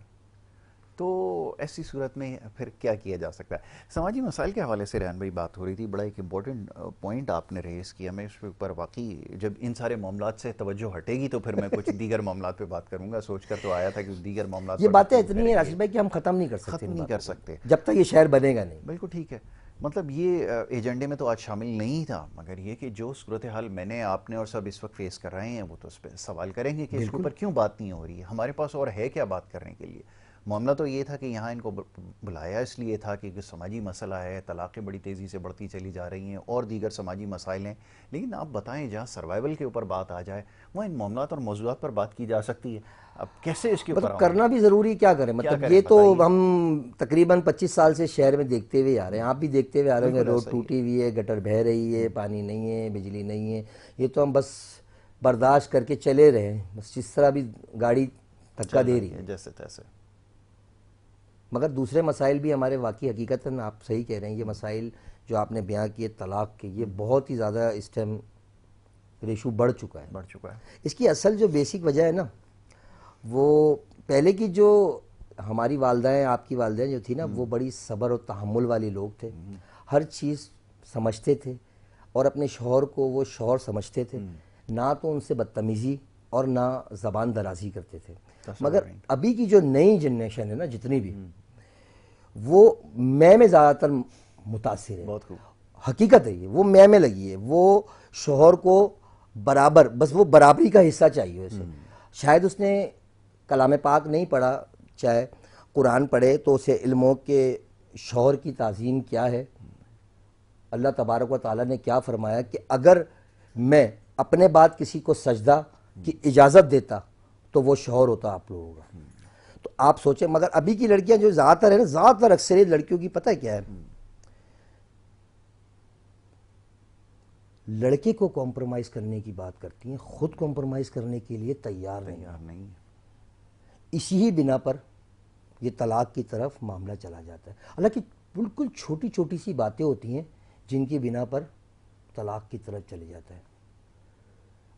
Speaker 1: تو ایسی صورت میں پھر کیا کیا جا سکتا ہے؟ سماجی مسائل کے حوالے سے ریحان بھائی بات ہو رہی تھی، بڑا ایک امپورٹنٹ پوائنٹ آپ نے ریز کیا. میں اس پر واقعی جب ان سارے معاملات سے توجہ ہٹے گی تو پھر میں کچھ دیگر معاملات پہ بات کروں گا. سوچ کر تو آیا تھا کہ دیگر معاملات
Speaker 2: یہ باتیں اتنی ہیں راشد بھائی کہ ہم ختم نہیں کر سکتے جب تک یہ شہر بنے گا نہیں.
Speaker 1: بالکل ٹھیک ہے. مطلب یہ ایجنڈے میں تو آج شامل نہیں تھا، مگر یہ کہ جو صورتحال میں نے، آپ نے اور سب اس وقت فیس کر رہے ہیں، وہ تو اس پہ سوال کریں گے کہ اس کے اوپر کیوں بات نہیں ہو رہی ہے. ہمارے پاس اور ہے کیا بات کرنے کے لیے؟ معاملہ تو یہ تھا کہ یہاں ان کو بلایا اس لیے تھا کہ سماجی مسئلہ ہے، طلاقیں بڑی تیزی سے بڑھتی چلی جا رہی ہیں اور دیگر سماجی مسائل ہیں. لیکن آپ بتائیں جہاں سروائیول کے اوپر بات آ جائے وہاں ان معاملات اور موضوعات پر بات کی جا سکتی ہے. اب کیسے اس کے اوپر
Speaker 2: کرنا بھی ضروری، کیا کریں؟ مطلب یہ تو ہم تقریباً 25 سال سے شہر میں دیکھتے ہوئے آ رہے ہیں، آپ بھی دیکھتے ہوئے آ رہے ہیں. روڈ ٹوٹی ہوئی ہے، گٹر بہہ رہی ہے، پانی نہیں ہے، بجلی نہیں ہے. یہ تو ہم بس برداشت کر کے چلے رہے ہیں، بس جس طرح بھی گاڑی دھکا دے رہی ہے
Speaker 1: جیسے تیسے.
Speaker 2: مگر دوسرے مسائل بھی ہمارے واقعی حقیقتاً آپ صحیح کہہ رہے ہیں. یہ مسائل جو آپ نے بیان کیے طلاق کے، یہ بہت ہی زیادہ اس ٹائم ریشو بڑھ چکا ہے. اس کی اصل جو بیسک وجہ ہے نا، وہ پہلے کی جو ہماری والدائیں، آپ کی والدائیں جو تھی نا، وہ بڑی صبر و تحمل والی لوگ تھے. ہر چیز سمجھتے تھے اور اپنے شوہر کو وہ شوہر سمجھتے تھے، نہ تو ان سے بدتمیزی اور نہ زبان درازی کرتے تھے. مگر ابھی کی جو نئی جنریشن ہے نا، جتنی بھی، وہ میں زیادہ تر متاثر ہے.
Speaker 1: بہت خوب.
Speaker 2: حقیقت ہے یہ، وہ میں لگی ہے. وہ شوہر کو برابر، بس وہ برابری کا حصہ چاہیے اسے. شاید اس نے کلام پاک نہیں پڑھا، چاہے قرآن پڑھے، تو اسے علم ہو کہ شوہر کی تعظیم کیا ہے، اللہ تبارک و تعالیٰ نے کیا فرمایا کہ اگر میں اپنے بعد کسی کو سجدہ کی اجازت دیتا تو وہ شوہر ہوتا آپ لوگوں کا. تو آپ سوچیں مگر ابھی کی لڑکیاں جو زیادہ تر ہے نا، زیادہ تر اکثریت لڑکیوں کی پتہ ہے کیا ہے، لڑکے کو کمپرومائز کرنے کی بات کرتی ہیں، خود کمپرومائز کرنے کے لیے تیار نہیں. اسی ہی بنا پر یہ طلاق کی طرف معاملہ چلا جاتا ہے. حالانکہ بالکل چھوٹی چھوٹی سی باتیں ہوتی ہیں جن کی بنا پر طلاق کی طرف چلے جاتا ہے.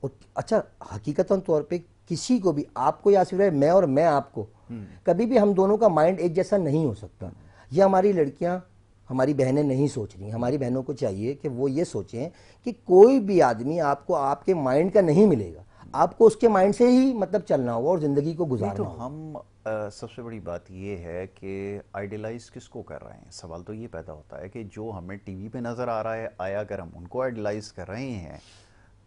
Speaker 2: اور اچھا حقیقتاً طور پہ کسی کو بھی، آپ کو یا صرف میں اور میں آپ کو، کبھی بھی ہم دونوں کا مائنڈ ایک جیسا نہیں ہو سکتا. یہ ہماری لڑکیاں، ہماری بہنیں نہیں سوچ رہی. ہماری بہنوں کو چاہیے کہ وہ یہ سوچیں کہ کوئی بھی آدمی آپ کو آپ کے مائنڈ کا نہیں ملے گا، آپ کو اس کے مائنڈ سے ہی مطلب چلنا ہوگا اور زندگی کو گزارنا ہوگا.
Speaker 1: ہم سب سے بڑی بات یہ ہے کہ آئیڈیلائز کس کو کر رہے ہیں. سوال تو یہ پیدا ہوتا ہے کہ جو ہمیں ٹی وی پہ نظر آ رہا ہے، آیا اگر ہم ان کو آئیڈیلائز کر رہے ہیں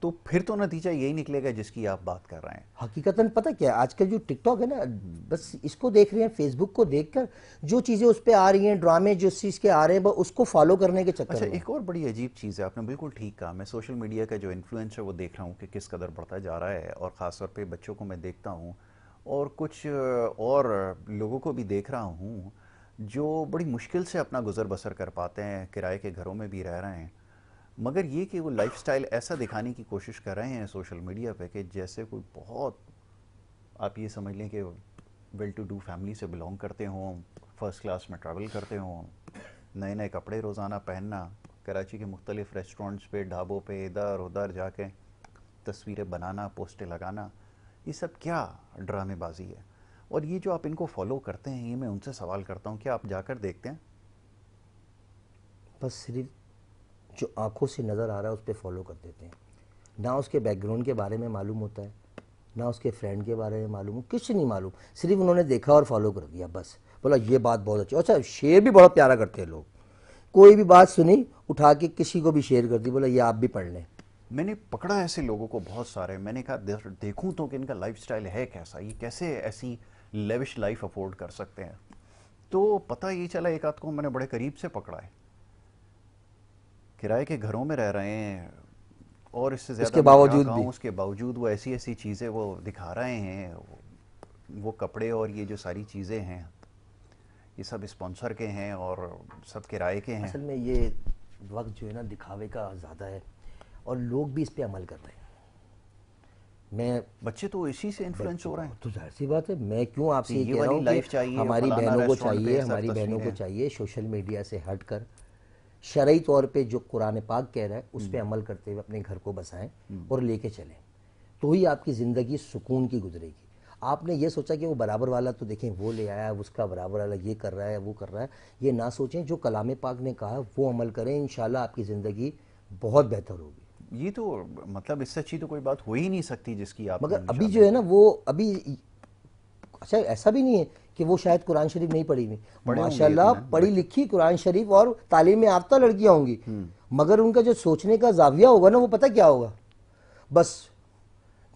Speaker 1: تو پھر تو نتیجہ یہی نکلے گا جس کی آپ بات کر رہے ہیں.
Speaker 2: حقیقتاً پتہ کیا ہے، آج کل جو ٹک ٹاک ہے نا، بس اس کو دیکھ رہے ہیں، فیس بک کو دیکھ کر جو چیزیں اس پہ آ رہی ہیں، ڈرامے جو چیز کے آ رہے ہیں، بس اس کو فالو کرنے کے چکر
Speaker 1: اچھا
Speaker 2: میں.
Speaker 1: ایک اور بڑی عجیب چیز ہے، آپ نے بالکل ٹھیک کہا. میں سوشل میڈیا کا جو انفلوئنس ہے وہ دیکھ رہا ہوں کہ کس قدر بڑھتا جا رہا ہے، اور خاص طور پہ بچوں کو میں دیکھتا ہوں اور کچھ اور لوگوں کو بھی دیکھ رہا ہوں جو بڑی مشکل سے اپنا گزر بسر کر پاتے ہیں، کرائے کے گھروں میں بھی رہ رہے ہیں، مگر یہ کہ وہ لائف سٹائل ایسا دکھانے کی کوشش کر رہے ہیں سوشل میڈیا پہ کہ جیسے کوئی بہت، آپ یہ سمجھ لیں کہ ویل ٹو ڈو فیملی سے بلونگ کرتے ہوں، فرسٹ کلاس میں ٹریول کرتے ہوں، نئے نئے کپڑے روزانہ پہننا، کراچی کے مختلف ریسٹورنٹس پہ، ڈھابوں پہ ادھر ادھر جا کے تصویریں بنانا، پوسٹیں لگانا. یہ سب کیا ڈرامے بازی ہے؟ اور یہ جو آپ ان کو فالو کرتے ہیں، یہ میں ان سے سوال کرتا ہوں، کیا آپ جا کر دیکھتے ہیں؟
Speaker 2: بس صرف جو آنکھوں سے نظر آ رہا ہے اس پہ فالو کر دیتے ہیں. نہ اس کے بیک گراؤنڈ کے بارے میں معلوم ہوتا ہے، نہ اس کے فرینڈ کے بارے میں معلوم ہو، کچھ نہیں معلوم. صرف انہوں نے دیکھا اور فالو کر دیا، بس بولا یہ بات بہت اچھی. اچھا شیئر بھی بہت پیارا کرتے ہیں لوگ، کوئی بھی بات سنی اٹھا کے کسی کو بھی شیئر کر دی، بولا یہ آپ بھی پڑھ لیں.
Speaker 1: میں نے پکڑا ایسے لوگوں کو بہت سارے، میں نے کہا دیکھوں تو کہ ان کا لائف سٹائل ہے کیسا، یہ کیسے ایسی لیوش لائف افورڈ کر سکتے ہیں. تو پتہ یہ چلا ایک آدھ کو میں نے بڑے قریب سے پکڑا ہے، کرائے کے گھروں میں رہ رہے ہیں، اور اس سے زیادہ میں کیا کہوں، اس کے باوجود وہ ایسی ایسی چیزیں وہ دکھا رہے ہیں. وہ کپڑے اور یہ جو ساری چیزیں ہیں یہ سب اسپانسر کے ہیں اور سب کرائے کے ہیں.
Speaker 2: اصل میں یہ وقت جو ہے نا دکھاوے کا زیادہ ہے اور لوگ بھی اس پہ عمل کر رہے ہیں.
Speaker 1: بچے تو اسی سے انفلوئنس ہو رہے ہیں.
Speaker 2: تو ظاہر سی بات ہے، میں کیوں آپ سے یہ کہہ رہا ہوں کہ ہماری بہنوں کو چاہیے سوشل میڈیا سے ہٹ کر شرعی طور پہ جو قرآن پاک کہہ رہا ہے اس پہ عمل کرتے ہوئے اپنے گھر کو بسائیں اور لے کے چلیں، تو ہی آپ کی زندگی سکون کی گزرے گی. آپ نے یہ سوچا کہ وہ برابر والا تو دیکھیں وہ لے آیا، اس کا برابر والا یہ کر رہا ہے وہ کر رہا ہے، یہ نہ سوچیں. جو کلام پاک نے کہا وہ عمل کریں، انشاءاللہ آپ کی زندگی بہت بہتر ہوگی.
Speaker 1: یہ تو مطلب اس سے اچھی تو کوئی بات ہو ہی نہیں سکتی جس کی آپ،
Speaker 2: مگر ابھی جو ہے نا وہ ابھی، اچھا ایسا بھی نہیں ہے کہ وہ شاید قرآن شریف نہیں پڑھی ہوئی، ماشاءاللہ پڑھی لکھی قرآن شریف اور تعلیم یافتہ لڑکیاں ہوں گی، مگر ان کا جو سوچنے کا زاویہ ہوگا نا وہ پتہ کیا ہوگا، بس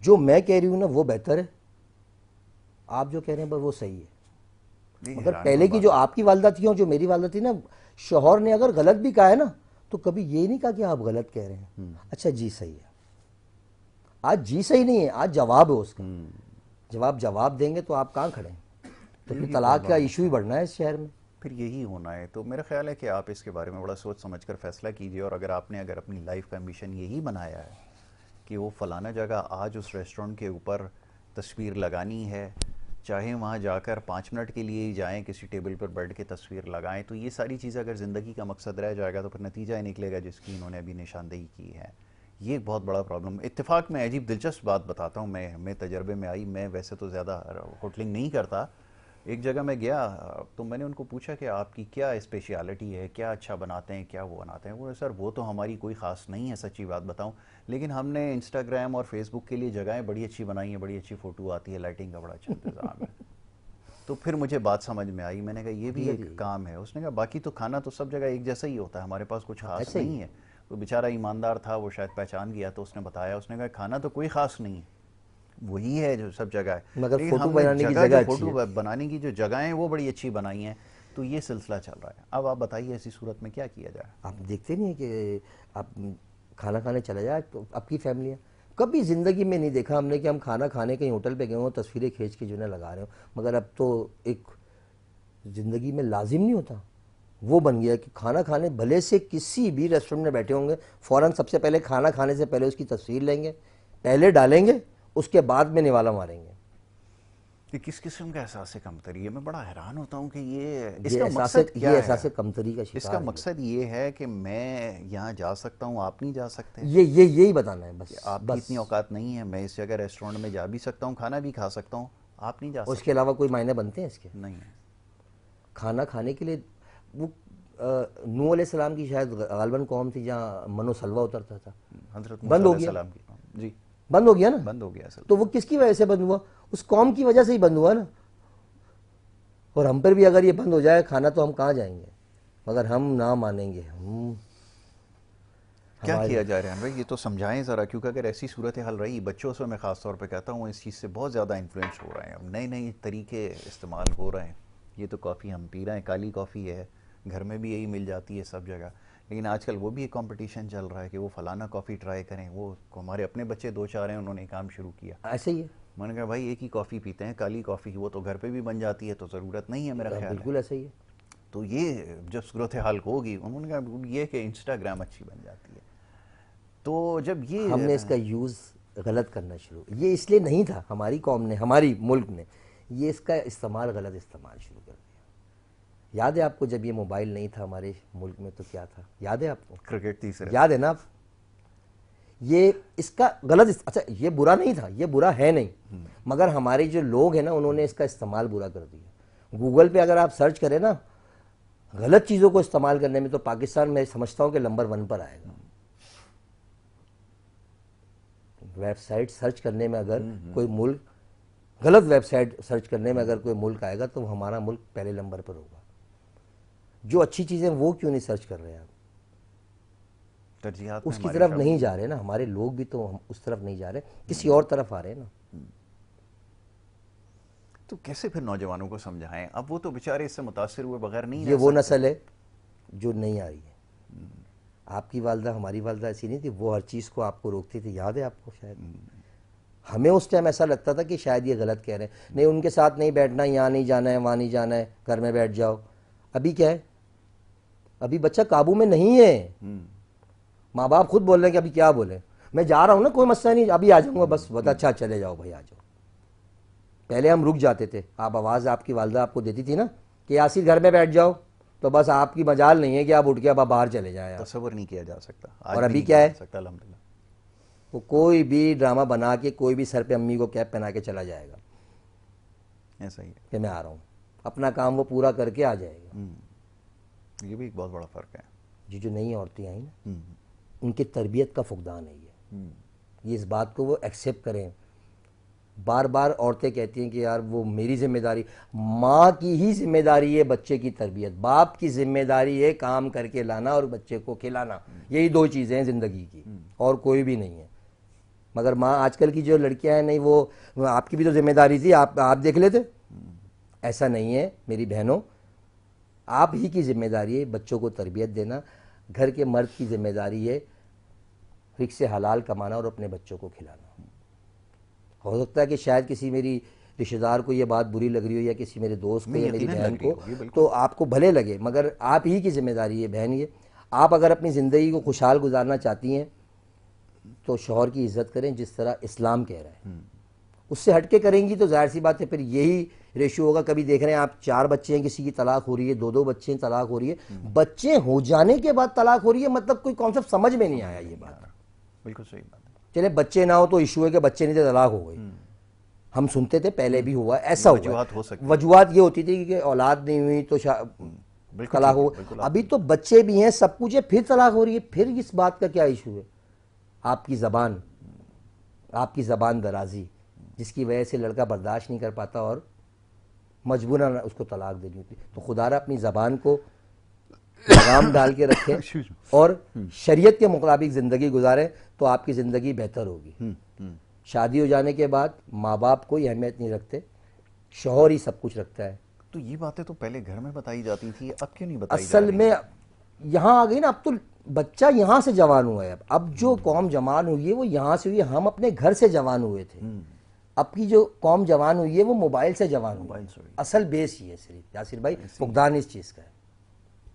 Speaker 2: جو میں کہہ رہی ہوں نا وہ بہتر ہے، آپ جو کہہ رہے ہیں بس وہ صحیح ہے. مگر پہلے کی جو آپ کی والدہ تھی اور جو میری والدہ تھی نا، شوہر نے اگر غلط بھی کہا ہے نا تو کبھی یہ نہیں کہا کہ آپ غلط کہہ رہے ہیں، اچھا جی صحیح ہے. آج جی صحیح نہیں ہے، آج جواب ہے اس کا. جواب دیں گے تو آپ کہاں کھڑے ہیں؟ تو پھر طلاق کا ایشو ہی بڑھنا ہے اس شہر میں.
Speaker 1: پھر یہی ہونا ہے. تو میرا خیال ہے کہ آپ اس کے بارے میں بڑا سوچ سمجھ کر فیصلہ کیجئے. اور اگر آپ نے اپنی لائف کا مشن یہی بنایا ہے کہ وہ فلانا جگہ آج اس ریسٹورنٹ کے اوپر تصویر لگانی ہے، چاہے وہاں جا کر 5 منٹ کے لیے ہی جائیں، کسی ٹیبل پر بیٹھ کے تصویر لگائیں، تو یہ ساری چیزیں اگر زندگی کا مقصد رہ جائے گا تو پھر نتیجہ ہی نکلے گا جس کی انہوں نے ابھی نشاندہی کی ہے. یہ ایک بہت بڑا پرابلم. اتفاق میں عجیب دلچسپ بات بتاتا ہوں، میں تجربے میں آئی. میں ویسے تو زیادہ ہوٹلنگ نہیں کرتا. ایک جگہ میں گیا تو میں نے ان کو پوچھا کہ آپ کی کیا اسپیشیالٹی ہے، کیا اچھا بناتے ہیں، کیا وہ بناتے ہیں. وہ سر وہ تو ہماری کوئی خاص نہیں ہے، سچی بات بتاؤں، لیکن ہم نے انسٹاگرام اور فیس بک کے لیے جگہیں بڑی اچھی بنائی ہیں، بڑی اچھی فوٹو آتی ہے، لائٹنگ کا بڑا اچھا انتظام ہے. تو پھر مجھے بات سمجھ میں آئی. میں نے کہا یہ بھی ایک کام ہے. اس نے کہا باقی تو کھانا تو سب جگہ ایک جیسا ہی ہوتا ہے، ہمارے پاس کچھ خاص نہیں ہے. وہ بیچارہ ایماندار تھا، وہ شاید پہچان گیا تو اس نے بتایا. اس نے کہا کھانا تو کوئی خاص نہیں ہے، وہی ہے جو سب جگہ ہے،
Speaker 2: مگر
Speaker 1: لیکن
Speaker 2: فوٹو
Speaker 1: ہم نے
Speaker 2: بنانے کی
Speaker 1: جگہ
Speaker 2: جگہ
Speaker 1: جو فوٹو بنانے کی جو جگہیں ہیں وہ بڑی اچھی بنائی ہیں. تو یہ سلسلہ چل رہا ہے. اب آپ بتائیے ایسی صورت میں کیا کیا جائے؟
Speaker 2: آپ دیکھتے نہیں ہیں کہ آپ کھانا کھانے چلا جائے تو آپ کی فیملیاں، کبھی زندگی میں نہیں دیکھا ہم نے کہ ہم کھانا کھانے کہیں ہوٹل پہ گئے ہوں تصویریں کھینچ کے جو ہے لگا رہے ہوں. مگر اب تو ایک زندگی میں لازم نہیں ہوتا، وہ بن گیا کہ کھانا کھانے بھلے سے کسی بھی ریسٹورنٹ میں بیٹھے ہوں گے فوراً سب سے پہلے کھانا کھانے سے پہلے اس کی تصویر لیں گے، پہلے ڈالیں گے، اس کے بعد میں نوالا ماریں گے.
Speaker 1: کہ کس قسم کا احساس کمتری ہے؟ میں بڑا حیران ہوتا ہوں کہ یہ اس
Speaker 2: یہ
Speaker 1: کا
Speaker 2: احساس
Speaker 1: مقصد کیا ہے؟
Speaker 2: احساس کمتری کا
Speaker 1: اس
Speaker 2: شکار
Speaker 1: کا
Speaker 2: ہے.
Speaker 1: مقصد یہ ہے کہ میں یہاں جا سکتا ہوں، آپ نہیں جا سکتے؟
Speaker 2: یہی بتانا ہے بس.
Speaker 1: آپ کی اتنی اوقات نہیں ہے، میں اس جگہ ریسٹورنٹ میں جا بھی سکتا ہوں، کھانا بھی کھا سکتا ہوں، آپ نہیں جا
Speaker 2: اور اس
Speaker 1: سکتے؟
Speaker 2: کے علاوہ کوئی معنی بنتے ہیں اس کے؟
Speaker 1: نہیں ہے.
Speaker 2: کھانا کھانے کے لیے وہ نوح علیہ السلام کی شاید غالباً قوم تھی جہاں من و سلوہ اترتا تھا،
Speaker 1: حضرت
Speaker 2: بند
Speaker 1: موسیٰ
Speaker 2: ہو
Speaker 1: علیہ
Speaker 2: گیا.
Speaker 1: السلام کی جی
Speaker 2: بند ہو گیا نا.
Speaker 1: بند ہو گیا اصل.
Speaker 2: تو وہ کس کی وجہ سے بند ہوا؟ اس قوم کی وجہ سے ہی بند ہوا نا. اور ہم پر بھی اگر یہ بند ہو جائے کھانا تو ہم کہاں جائیں گے؟ مگر ہم نہ مانیں گے. ہم
Speaker 1: کیا کیا جا رہا ہے بھائی؟ یہ تو سمجھائیں ذرا، کیونکہ اگر ایسی صورتحال رہی بچوں سے، میں خاص طور پہ کہتا ہوں اس چیز سے بہت زیادہ انفلوئنس ہو رہے ہیں. اب نئے نئے طریقے استعمال ہو رہے ہیں. یہ تو کافی ہم پی رہے ہیں، کالی کافی ہے، گھر میں بھی یہی مل جاتی ہے سب جگہ. لیکن آج کل وہ بھی ایک کمپٹیشن چل رہا ہے کہ وہ فلانا کافی ٹرائی کریں. وہ ہمارے اپنے بچے 2-4 ہیں، انہوں نے کام شروع کیا.
Speaker 2: ایسے ہی ہے.
Speaker 1: میں نے کہا بھائی ایک ہی کافی پیتے ہیں، کالی کافی، وہ تو گھر پہ بھی بن جاتی ہے، تو ضرورت نہیں ہے میرا خیال ہے.
Speaker 2: بالکل ایسے ہی ہے.
Speaker 1: تو یہ جب صورتحال ہوگی، انہوں نے کہا یہ کہ انسٹاگرام اچھی بن جاتی ہے. تو جب یہ
Speaker 2: ہم نے اس کا یوز غلط کرنا شروع، یہ اس لیے نہیں تھا، ہماری قوم نے، ہماری ملک نے یہ اس کا استعمال غلط استعمال شروع کر دیا. یاد ہے آپ کو جب یہ موبائل نہیں تھا ہمارے ملک میں تو کیا تھا؟ یاد ہے آپ کو؟
Speaker 1: کرکٹ تیسرے.
Speaker 2: یاد ہے نا آپ؟ یہ اس کا غلط اچھا یہ برا نہیں تھا، یہ برا ہے نہیں، مگر ہمارے جو لوگ ہیں نا انہوں نے اس کا استعمال برا کر دیا. گوگل پہ اگر آپ سرچ کریں نا غلط چیزوں کو استعمال کرنے میں تو پاکستان میں سمجھتا ہوں کہ نمبر 1 پر آئے گا. ویب سائٹ سرچ کرنے میں اگر کوئی ملک، غلط ویب سائٹ سرچ کرنے میں اگر کوئی ملک آئے گا تو ہمارا ملک پہلے نمبر پر ہوگا. جو اچھی چیزیں وہ کیوں نہیں سرچ کر رہے ہیں؟
Speaker 1: ترجیحات
Speaker 2: اس کی طرف نہیں جا رہے نا. ہمارے لوگ بھی تو اس طرف نہیں جا رہے، کسی اور طرف آ رہے ہیں نا.
Speaker 1: تو کیسے پھر نوجوانوں کو سمجھائیں؟ اب وہ تو بیچارے اس سے متاثر ہوئے بغیر نہیں
Speaker 2: یہ وہ نسل ہے جو نہیں آ رہی ہے. آپ کی والدہ، ہماری والدہ ایسی نہیں تھی، وہ ہر چیز کو آپ کو روکتی تھی. یاد ہے آپ کو؟ شاید ہمیں اس ٹائم ایسا لگتا تھا کہ شاید یہ غلط کہہ رہے ہیں، نہیں ان کے ساتھ نہیں بیٹھنا، یہاں نہیں جانا ہے، وہاں نہیں جانا ہے، گھر میں بیٹھ جاؤ. ابھی کیا ہے؟ ابھی بچہ قابو میں نہیں ہے. ماں باپ خود بول رہے ہیں کہ ابھی کیا بولیں، میں جا رہا ہوں نا، کوئی مسئلہ نہیں، ابھی آ جاؤں گا، بس بتا اچھا چلے جاؤ بھائی آ جاؤ. پہلے ہم رک جاتے تھے، آپ آواز آپ کی والدہ آپ کو دیتی تھی نا کہ یاسر گھر میں بیٹھ جاؤ، تو بس آپ کی مجال نہیں ہے کہ آپ اٹھ کے اب باہر چلے جائیں.
Speaker 1: تصور نہیں کیا جا سکتا.
Speaker 2: اور ابھی کیا ہے؟
Speaker 1: الحمدللہ
Speaker 2: وہ کوئی بھی ڈرامہ بنا کے کوئی بھی سر پہ امی کو کیپ پہنا کے چلا جائے گا،
Speaker 1: ایسا ہی ہے
Speaker 2: کہ میں آ رہا ہوں. اپنا کام وہ پورا کر کے آ جائے گا.
Speaker 1: یہ بھی ایک بہت بڑا فرق ہے.
Speaker 2: جو نئی عورتیں آئیں نا ان کی تربیت کا فقدان ہے یہ اس بات کو وہ ایکسیپٹ کریں. بار بار عورتیں کہتی ہیں کہ یار وہ میری ذمہ داری، ماں کی ہی ذمہ داری ہے بچے کی تربیت، باپ کی ذمہ داری ہے کام کر کے لانا اور بچے کو کھلانا. یہی 2 چیزیں ہیں زندگی کی، اور کوئی بھی نہیں ہے. مگر ماں آج کل کی جو لڑکیاں ہیں، نہیں وہ آپ کی بھی تو ذمہ داری تھی، آپ دیکھ لیتے. ایسا نہیں ہے میری بہنوں، آپ ہی کی ذمہ داری ہے بچوں کو تربیت دینا. گھر کے مرد کی ذمہ داری ہے رزق سے حلال کمانا اور اپنے بچوں کو کھلانا. ہو سکتا ہے کہ شاید کسی میری رشتہ دار کو یہ بات بری لگ رہی ہو، یا کسی میرے دوست کو یا میری بہن کو، تو آپ کو بھلے لگے، مگر آپ ہی کی ذمہ داری ہے بہن. یہ آپ اگر اپنی زندگی کو خوشحال گزارنا چاہتی ہیں تو شوہر کی عزت کریں جس طرح اسلام کہہ رہا ہے. اس سے ہٹ کے کریں گی تو ظاہر سی بات ہے پھر یہی ریشو ہوگا. کبھی دیکھ رہے ہیں آپ 4 بچے ہیں، کسی کی طلاق ہو رہی ہے، 2 بچے ہیں طلاق ہو رہی ہے. بچے ہو جانے کے بعد طلاق ہو رہی ہے، مطلب کوئی کانسیپٹ سمجھ میں نہیں آیا یہ بات.
Speaker 1: بالکل صحیح بات ہے.
Speaker 2: چلے بچے نہ ہو تو ایشو ہے کہ بچے نہیں تھے طلاق ہو گئی. ہم سنتے تھے پہلے بھی ہوا، ایسا ہوا. وجوہات یہ ہوتی تھی کہ اولاد نہیں ہوئی تو طلاق ہو. ابھی تو بچے بھی ہیں، سب کچھ ہے، پھر طلاق ہو رہی ہے. پھر اس بات کا کیا ایشو ہے؟ آپ کی زبان درازی جس کی وجہ سے لڑکا برداشت نہیں کر پاتا اور مجبوراً اس کو طلاق دینی ہوتی. تو خدا را اپنی زبان کو لگام ڈال کے رکھیں اور شریعت کے مطابق زندگی گزاریں تو آپ کی زندگی بہتر ہوگی. شادی ہو جانے کے بعد ماں باپ کوئی اہمیت نہیں رکھتے، شوہر ہی سب کچھ رکھتا ہے.
Speaker 1: تو یہ باتیں تو پہلے گھر میں بتائی جاتی تھی، اب کیوں نہیں بتائی جا
Speaker 2: اصل
Speaker 1: رہی؟
Speaker 2: میں یہاں آ گئی نا، اب تو بچہ یہاں سے جوان ہوا ہے. اب جو قوم جوان ہوئی ہے وہ یہاں سے ہوئی ہے. ہم اپنے گھر سے جوان ہوئے تھے. اب کی جو قوم جوان ہوئی ہے وہ موبائل سے جوان ہوئی
Speaker 1: موبائل
Speaker 2: ہے.
Speaker 1: سے ہوئی.
Speaker 2: اصل بیس یہ ہے صرف یاسر بھائی، فقدان اس چیز کا ہے.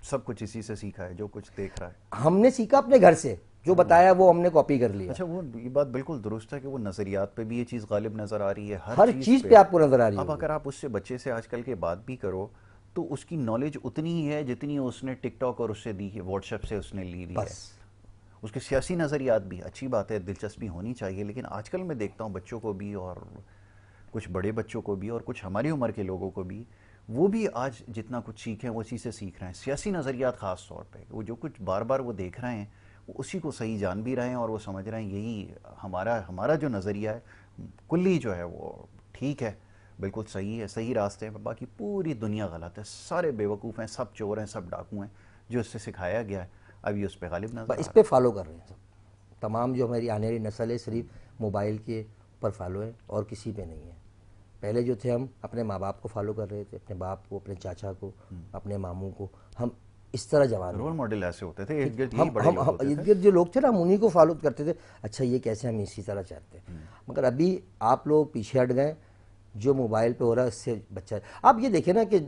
Speaker 1: سب کچھ اسی سے سیکھا ہے، جو کچھ دیکھ رہا ہے.
Speaker 2: ہم نے سیکھا اپنے گھر سے، جو بتایا وہ ہم نے کاپی کر لیا.
Speaker 1: اچھا، وہ یہ بات بالکل درست ہے کہ وہ نظریات پہ بھی یہ چیز غالب نظر آ رہی ہے،
Speaker 2: ہر چیز پہ آپ کو نظر آ رہی
Speaker 1: اب
Speaker 2: ہوگی.
Speaker 1: اگر آپ اس سے بچے سے آج کل کے بات بھی کرو تو اس کی نالج اتنی ہی ہے جتنی اس نے ٹک ٹاک اور اس سے دی ہے، واٹس ایپ سے اس نے لی ہوئی ہے.
Speaker 2: بس
Speaker 1: اس کے سیاسی نظریات بھی اچھی بات ہے، دلچسپی ہونی چاہیے، لیکن آج کل میں دیکھتا ہوں بچوں کو بھی، اور کچھ بڑے بچوں کو بھی، اور کچھ ہماری عمر کے لوگوں کو بھی، وہ بھی آج جتنا کچھ سیکھیں وہ اسی سے سیکھ رہے ہیں. سیاسی نظریات خاص طور پہ وہ جو کچھ بار بار وہ دیکھ رہے ہیں وہ اسی کو صحیح جان بھی رہے ہیں، اور وہ سمجھ رہے ہیں یہی ہمارا جو نظریہ ہے کلی جو ہے وہ ٹھیک ہے، بالکل صحیح ہے، صحیح راستے ہیں. باقی پوری دنیا غلط ہے، سارے بیوقوف ہیں، سب چور ہیں، سب ڈاکو ہیں. جو اس سے سکھایا گیا ہے اب یہ اس پہ غالب نظر آ
Speaker 2: اس
Speaker 1: رہا
Speaker 2: پہ
Speaker 1: ہے.
Speaker 2: فالو کر رہے ہیں سب. تمام جو ہماری آنے والی نسل ہے صرف موبائل کے اوپر فالو ہے اور کسی پہ نہیں ہے. پہلے جو تھے ہم اپنے ماں باپ کو فالو کر رہے تھے، اپنے باپ کو، اپنے چاچا کو، اپنے ماموں کو. ہم اس طرح جوان
Speaker 1: رول
Speaker 2: ہوئے.
Speaker 1: ماڈل ایسے ہوتے تھے، ارد گرد
Speaker 2: ہم
Speaker 1: یہی بڑے
Speaker 2: ہم
Speaker 1: لوگ ہوتے تھے.
Speaker 2: ارد گرد جو لوگ تھے نا ہم انہیں کو فالو کرتے تھے. اچھا یہ کیسے، ہم اسی طرح چاہتے ہیں. مگر ابھی آپ لوگ پیچھے ہٹ گئے. جو موبائل پہ ہو رہا ہے اس سے بچہ، آپ یہ دیکھیں نا کہ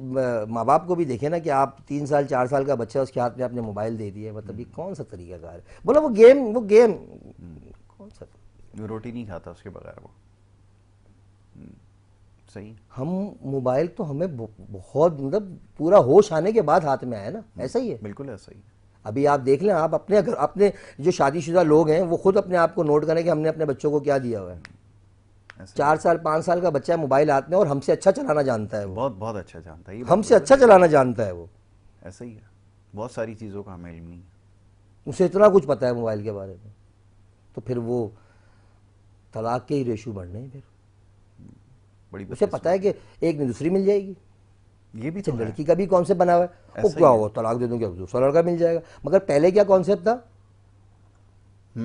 Speaker 2: ماں باپ کو بھی دیکھیں نا کہ آپ 3 سال 4 سال کا بچہ اس کے ہاتھ میں آپ نے موبائل دے دیا ہے. مطلب یہ کون سا طریقہ کار ہے؟ بولا وہ گیم کون سا؟
Speaker 1: روٹی نہیں کھاتا اس کے بغیر وہ. صحیح.
Speaker 2: ہم موبائل تو ہمیں بہت مطلب پورا ہوش آنے کے بعد ہاتھ میں آیا نا. ایسا ہی ہے
Speaker 1: بالکل ایسا ہی.
Speaker 2: ابھی آپ دیکھ لیں، آپ اپنے جو شادی شدہ لوگ ہیں وہ خود اپنے آپ کو نوٹ کریں کہ ہم نے اپنے بچوں کو کیا دیا ہوا ہے. 4 سال 5 سال کا بچہ ہے، موبائل ہاتھ میں، اور ہم سے اچھا چلانا جانتا ہے. وہ
Speaker 1: بہت بہت اچھا جانتا ہے.
Speaker 2: ہم سے اچھا چلانا جانتا ہے. وہ
Speaker 1: ایسا ہی ہے. بہت ساری چیزوں کا ہمیں علم نہیں ہے.
Speaker 2: اسے اتنا کچھ پتا ہے موبائل کے بارے میں. تو پھر وہ طلاق کے ہی ریشو بڑھنے ہیں. پھر
Speaker 1: بڑی
Speaker 2: اسے پتا ہے کہ ایک میں دوسری مل جائے گی.
Speaker 1: یہ بھی تو ہے.
Speaker 2: لڑکی کا بھی کون سے بنا ہوا ہے، وہ کیا ہوا طلاق دے دوں گا دوسرا لڑکا مل جائے گا. مگر پہلے کیا کانسیپٹ تھا؟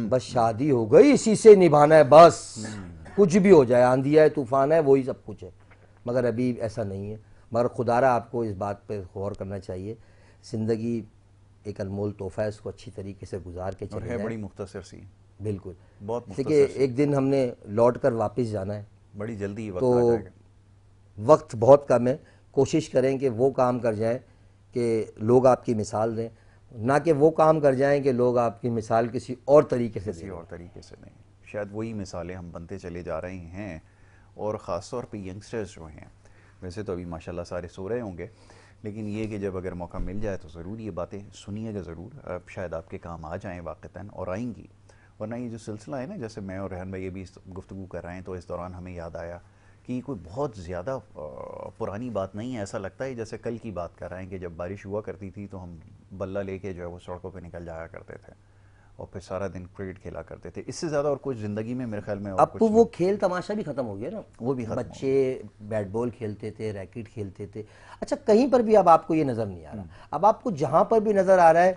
Speaker 2: بس شادی ہو گئی، اسی سے نبھانا ہے بس. کچھ بھی ہو جائے، آندھی ہے طوفان ہے، وہی سب کچھ ہے. مگر ابھی ایسا نہیں ہے. مگر خدا را آپ کو اس بات پہ غور کرنا چاہیے. زندگی ایک انمول تحفہ ہے، اس کو اچھی طریقے سے گزار کے چلے
Speaker 1: اور ہے
Speaker 2: جائیں.
Speaker 1: بڑی مختصر سی.
Speaker 2: بالکل.
Speaker 1: بہت
Speaker 2: دیکھیے
Speaker 1: مختصر سی.
Speaker 2: ایک دن ہم نے لوٹ کر واپس جانا ہے،
Speaker 1: بڑی جلدی یہ وقت
Speaker 2: تو
Speaker 1: آ جائے گا.
Speaker 2: وقت بہت کم ہے. کوشش کریں کہ وہ کام کر جائیں کہ لوگ آپ کی مثال دیں، نہ کہ وہ کام کر جائیں کہ لوگ آپ کی مثال کسی اور طریقے سے دیں.
Speaker 1: کسی اور طریقے سے نہیں. شاید وہی مثالیں ہم بنتے چلے جا رہے ہیں، اور خاص طور پہ ینگسٹرز جو ہیں. ویسے تو ابھی ماشاءاللہ سارے سو رہے ہوں گے، لیکن یہ کہ جب اگر موقع مل جائے تو ضرور یہ باتیں سنیے گا ضرور. اب شاید آپ کے کام آ جائیں واقعتاً، اور آئیں گی. ورنہ یہ جو سلسلہ ہے نا، جیسے میں اور ریحان بھائی یہ بھی گفتگو کر رہے ہیں، تو اس دوران ہمیں یاد آیا کہ یہ کوئی بہت زیادہ پرانی بات نہیں ہے. ایسا لگتا ہے جیسے کل کی بات کر رہے ہیں کہ جب بارش ہوا کرتی تھی تو ہم بلہ لے کے جو ہے وہ سڑکوں پہ نکل جایا کرتے تھے، اور پھر سارا دن کرکٹ کھیلا کرتے تھے. اس سے زیادہ اور کچھ زندگی میں میرے خیال میں اور
Speaker 2: اب
Speaker 1: کچھ
Speaker 2: تو
Speaker 1: نہیں.
Speaker 2: وہ کھیل تماشا بھی ختم ہو گیا نا.
Speaker 1: وہ بھی ختم ہو
Speaker 2: بچے بیٹ بال کھیلتے تھے، ریکٹ کھیلتے تھے. اچھا کہیں پر بھی اب آپ کو یہ نظر نہیں آ رہا. اب آپ کو جہاں پر بھی نظر آ رہا ہے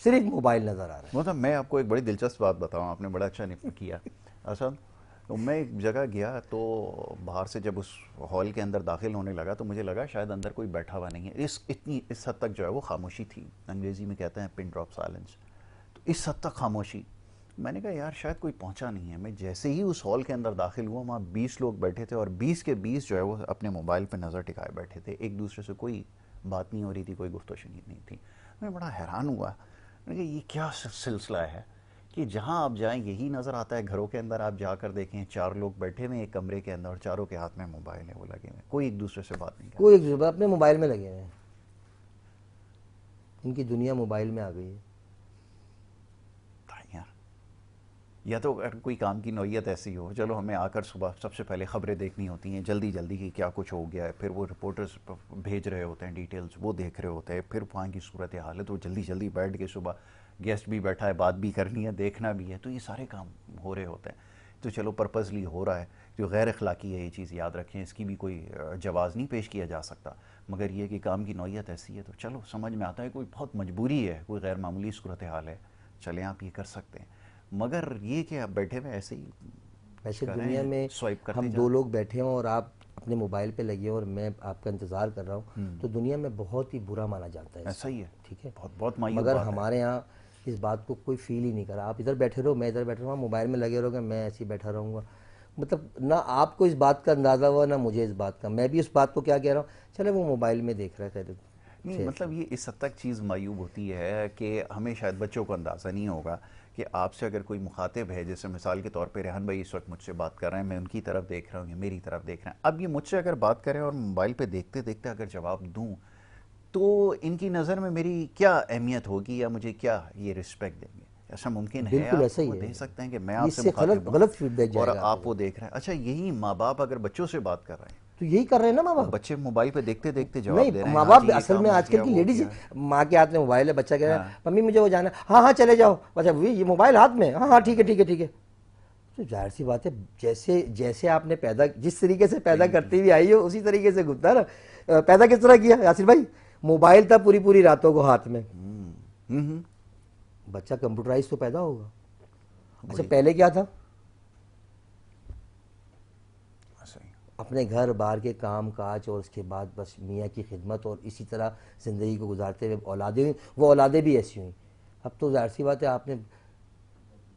Speaker 2: صرف موبائل نظر آ رہا ہے.
Speaker 1: مطلب میں آپ کو ایک بڑی دلچسپ بات بتاؤں، آپ نے بڑا اچھا کیا. اصل تو میں ایک جگہ گیا تو باہر سے جب اس ہال کے اندر داخل ہونے لگا تو مجھے لگا شاید اندر کوئی بیٹھا ہوا نہیں ہے. اس حد تک جو ہے وہ خاموشی تھی. انگریزی میں کہتے ہیں پن ڈراپ سائلنس. تو اس حد تک خاموشی. میں نے کہا یار شاید کوئی پہنچا نہیں ہے. میں جیسے ہی اس ہال کے اندر داخل ہوا، وہاں 20 لوگ بیٹھے تھے، اور 20 کے 20 جو ہے وہ اپنے موبائل پہ نظر ٹکائے بیٹھے تھے. ایک دوسرے سے کوئی بات نہیں ہو رہی تھی، کوئی گفت و شنید نہیں تھی. میں بڑا حیران ہوا. میں نے کہا یہ کیا سلسلہ ہے کہ جہاں آپ جائیں یہی نظر آتا ہے. گھروں کے اندر آپ جا کر دیکھیں 4 لوگ بیٹھے ہوئے ایک کمرے کے اندر، اور چاروں کے ہاتھ میں موبائل ہیں، وہ لگے ہوئے، کوئی ایک دوسرے سے بات نہیں کرتا.
Speaker 2: کوئی ایک اپنے موبائل میں لگے ہیں. ان کی دنیا موبائل میں آ گئی ہے.
Speaker 1: یا تو اگر کوئی کام کی نوعیت ایسی ہو، چلو ہمیں آ کر صبح سب سے پہلے خبریں دیکھنی ہوتی ہیں جلدی جلدی کہ کیا کچھ ہو گیا ہے، پھر وہ رپورٹرز بھیج رہے ہوتے ہیں ڈیٹیلز، وہ دیکھ رہے ہوتے ہیں، پھر وہاں کی صورت حالت وہ جلدی جلدی بیٹھ کے صبح گیسٹ بھی بیٹھا ہے، بات بھی کرنی ہے، دیکھنا بھی ہے، تو یہ سارے کام ہو رہے ہوتے ہیں. تو چلو پرپزلی ہو رہا ہے. جو غیر اخلاقی ہے یہ چیز یاد رکھیں، اس کی بھی کوئی جواز نہیں پیش کیا جا سکتا. مگر یہ کہ کام کی نوعیت ایسی ہے تو چلو سمجھ میں آتا ہے، کوئی بہت مجبوری ہے، کوئی غیر معمولی صورت حال ہے، چلیں آپ یہ کر سکتے ہیں. مگر یہ کہ آپ بیٹھے ہوئے ایسے ہی
Speaker 2: ویسے دنیا میں
Speaker 1: سوائپ کرتے
Speaker 2: ہم
Speaker 1: جا
Speaker 2: 2
Speaker 1: رہے
Speaker 2: لوگ بیٹھے ہوں اور آپ اپنے موبائل پہ لگے اور میں آپ کا انتظار کر رہا ہوں تو دنیا میں بہت ہی برا مانا جاتا ہے.
Speaker 1: ایسا ہی ہے,
Speaker 2: ٹھیک ہے,
Speaker 1: بہت مایوب
Speaker 2: مگر
Speaker 1: بات ہے.
Speaker 2: ہمارے یہاں اس بات کو کوئی فیل ہی نہیں کرا. آپ ادھر بیٹھے رہو, میں ادھر بیٹھا رہوں, موبائل میں لگے رہو گے, میں ایسے ہی بیٹھا رہوں گا. مطلب نہ آپ کو اس بات کا اندازہ ہوا نہ مجھے اس بات کا. میں بھی اس بات کو کیا کہہ رہا ہوں, چلے وہ موبائل میں دیکھ رہا ہے.
Speaker 1: نہیں مطلب یہ اس حد تک چیز معیوب ہوتی ہے کہ ہمیں شاید بچوں کو اندازہ نہیں ہوگا کہ آپ سے اگر کوئی مخاطب ہے, جیسے مثال کے طور پہ ریحان بھائی اس وقت مجھ سے بات کر رہے ہیں, میں ان کی طرف دیکھ رہا ہوں, یہ میری طرف دیکھ رہے ہیں. اب یہ مجھ سے اگر بات کریں اور موبائل پہ دیکھتے دیکھتے اگر جواب دوں تو ان کی نظر میں میری کیا اہمیت ہوگی یا مجھے کیا یہ رسپیکٹ دیں گے؟ ایسا ممکن ہے
Speaker 2: بالکل ایسا
Speaker 1: آپ
Speaker 2: ہی
Speaker 1: وہ
Speaker 2: ہے.
Speaker 1: دے سکتے ہیں کہ میں آپ
Speaker 2: اس
Speaker 1: سے
Speaker 2: سے
Speaker 1: مخاطب ہوں
Speaker 2: غلط فیڈ بیک
Speaker 1: اور
Speaker 2: جائے گا
Speaker 1: آپ وہ دیکھ رہے ہیں؟ اچھا یہی ماں باپ اگر بچوں سے بات کر رہے ہیں
Speaker 2: تو یہی کر رہے ہیں نا ماں
Speaker 1: تو
Speaker 2: باپ.
Speaker 1: بچے موبائل پہ دیکھتے دیکھتے
Speaker 2: نہیں,
Speaker 1: جواب دے رہے ہیں,
Speaker 2: ماں
Speaker 1: ہاں
Speaker 2: باپ
Speaker 1: جی یہ
Speaker 2: اصل
Speaker 1: کام
Speaker 2: میں
Speaker 1: ہو
Speaker 2: آج کل
Speaker 1: گیا
Speaker 2: کی
Speaker 1: وہ
Speaker 2: لیڈیز,
Speaker 1: کیا.
Speaker 2: ماں کے ہاتھ میں موبائل ہے, بچہ کہہ رہا
Speaker 1: ہاں
Speaker 2: ہے ممی مجھے وہ جانا ہے, ہاں ہاں چلے جاؤ, اچھا یہ موبائل ہاتھ میں, ہاں ہاں ٹھیک ہے ٹھیک ہے ٹھیک ہے. تو ظاہر سی بات ہے جیسے آپ نے پیدا, جس طریقے سے پیدا کرتے ہوئے آئی ہو اسی طریقے سے گزرتا نا. پیدا کس طرح کیا یاسر بھائی؟ موبائل تھا پوری پوری راتوں کو ہاتھ میں. بچہ کمپیوٹرائز تو پیدا ہوگا. اچھا پہلے کیا تھا؟ اپنے گھر بار کے کام کاج اور اس کے بعد بس میاں کی خدمت اور اسی طرح زندگی کو گزارتے ہوئے اولادیں ہوئیں, وہ اولادیں بھی ایسی ہوئیں. اب تو ظاہر سی بات ہے آپ نے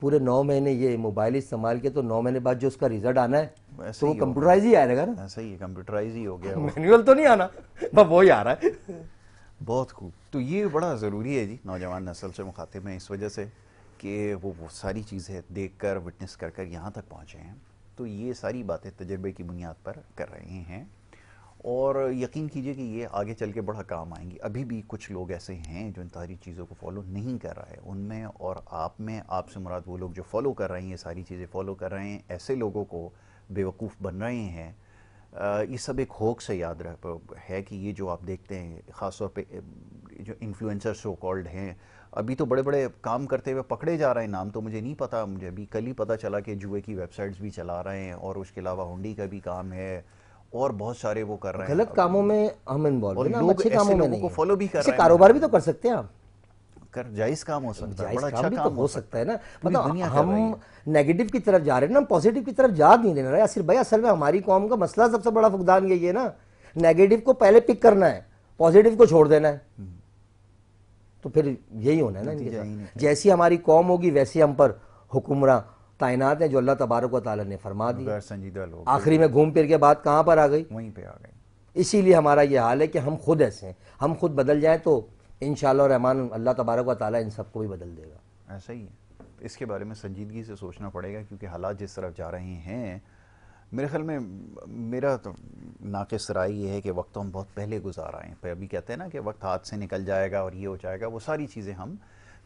Speaker 2: پورے 9 مہینے یہ موبائل استعمال کیا تو 9 مہینے بعد جو اس کا رزلٹ آنا ہے تو وہ کمپیوٹرائز ہی آئے گا نا.
Speaker 1: ایسا ہی ہے, کمپیوٹرائز ہی ہو گیا,
Speaker 2: مینول تو نہیں آنا, بس وہی آ رہا ہے.
Speaker 1: بہت خوب. تو یہ بڑا ضروری ہے جی نوجوان نسل سے مخاطب ہیں اس وجہ سے کہ وہ ساری چیزیں دیکھ کر وٹنس کر کر یہاں تک پہنچے ہیں. تو یہ ساری باتیں تجربے کی بنیاد پر کر رہے ہیں اور یقین کیجئے کہ یہ آگے چل کے بڑا کام آئیں گی. ابھی بھی کچھ لوگ ایسے ہیں جو ان ساری چیزوں کو فالو نہیں کر رہے. ان میں اور آپ میں, آپ سے مراد وہ لوگ جو فالو کر رہے ہیں, یہ ساری چیزیں فالو کر رہے ہیں, ایسے لوگوں کو بیوقوف بن رہے ہیں. یہ سب ایک ہوک سے یاد ہے کہ یہ جو آپ دیکھتے ہیں خاص طور پہ جو انفلوئنسر سو کالڈ ہیں, ابھی تو بڑے بڑے کام کرتے ہوئے پکڑے جا رہے ہیں. نام تو مجھے نہیں پتا, مجھے ابھی کل ہی پتا چلا کہ جوئے کی ویب سائٹس بھی چلا رہے ہیں اور اس کے علاوہ ہنڈی کا بھی کام ہے اور بہت سارے وہ کر رہے ہیں.
Speaker 2: غلط کاموں میں ہم انوالو
Speaker 1: اور
Speaker 2: ہیں نا, ہم
Speaker 1: لوگ
Speaker 2: اچھے
Speaker 1: ایسے
Speaker 2: کاموں میں
Speaker 1: لوگوں
Speaker 2: نہیں
Speaker 1: کو
Speaker 2: ہیں.
Speaker 1: فالو بھی کر
Speaker 2: اسے
Speaker 1: رہے ہیں.
Speaker 2: کاروبار بھی تو کر سکتے ہیں آپ,
Speaker 1: جائز کام ہو سکتا ہے,
Speaker 2: جائز
Speaker 1: بڑا
Speaker 2: کام
Speaker 1: اچھا
Speaker 2: بھی تو
Speaker 1: کام
Speaker 2: ہو سکتا ہے نا.
Speaker 1: پوری
Speaker 2: مطلب
Speaker 1: دنیا کر
Speaker 2: ہم
Speaker 1: رہی ہے.
Speaker 2: نیگیٹو کی طرف جا رہے ہیں نا, ہم پازیٹیو کی طرف جا نہیں دے رہے. صرف بھائی اصل میں ہماری قوم کا مسئلہ سب سے بڑا فقدان یہی ہے نا, نیگیٹو کو پہلے پک کرنا ہے, پازیٹیو کو چھوڑ دینا ہے. تو پھر یہی ہونا ہے نا ان کے ساتھ. جیسی ہماری قوم ہوگی ویسے ہم پر حکمراں تعینات ہیں جو اللہ تبارک و تعالیٰ نے فرما دیا.
Speaker 1: غیر سنجیدہ لوگ
Speaker 2: آخری میں گھوم پھر کے بات کہاں پر آ گئی؟
Speaker 1: وہیں پہ آ گئے.
Speaker 2: اسی لیے ہمارا یہ حال ہے کہ ہم خود ایسے ہیں. ہم خود بدل جائیں تو انشاءاللہ الرحمن اللہ تبارک و تعالیٰ ان سب کو بھی بدل دے گا.
Speaker 1: ایسا ہی ہے. اس کے بارے میں سنجیدگی سے سوچنا پڑے گا کیونکہ حالات جس طرف جا رہے ہیں, میرے خیال میں میرا تو ناقص رائے یہ ہے کہ وقت تو ہم بہت پہلے گزار آئے ہیں. ابھی کہتے ہیں نا کہ وقت ہاتھ سے نکل جائے گا اور یہ ہو جائے گا, وہ ساری چیزیں ہم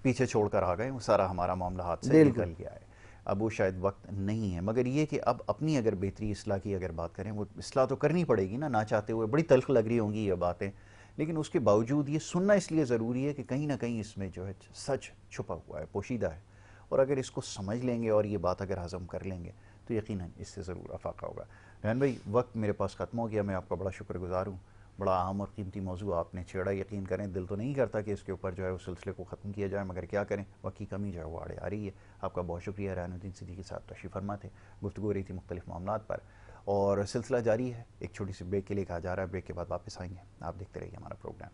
Speaker 1: پیچھے چھوڑ کر آ گئے, وہ سارا ہمارا معاملہ ہاتھ سے نکل گیا ہے. اب وہ شاید وقت نہیں ہے, مگر یہ کہ اب اپنی اگر بہتری اصلاح کی اگر بات کریں, وہ اصلاح تو کرنی پڑے گی نا چاہتے ہوئے. بڑی تلخ لگ رہی ہوں گی یہ باتیں, لیکن اس کے باوجود یہ سننا اس لیے ضروری ہے کہ کہیں نہ کہیں اس میں جو ہے سچ چھپا ہوا ہے, پوشیدہ ہے. اور اگر اس کو سمجھ لیں گے اور یہ بات اگر ہضم کر لیں گے تو یقیناً اس سے ضرور افاقہ ہوگا. ریحان بھائی وقت میرے پاس ختم ہو گیا, میں آپ کا بڑا شکر گزار ہوں. بڑا اہم اور قیمتی موضوع آپ نے چھیڑا. یقین کریں دل تو نہیں کرتا کہ اس کے اوپر جو ہے اس سلسلے کو ختم کیا جائے, مگر کیا کریں, وقت کی کمی جو ہے وہ آڑے آ رہی ہے. آپ کا بہت شکریہ. ریحان الدین صدیقی کے ساتھ تشریف فرما تھے, گفتگو ہو رہی تھی مختلف معاملات پر اور سلسلہ جاری ہے. ایک چھوٹی سی بریک کے لیے کہا جا رہا ہے, بریک کے بعد واپس آئیں گے. آپ دیکھتے رہیے ہمارا پروگرام.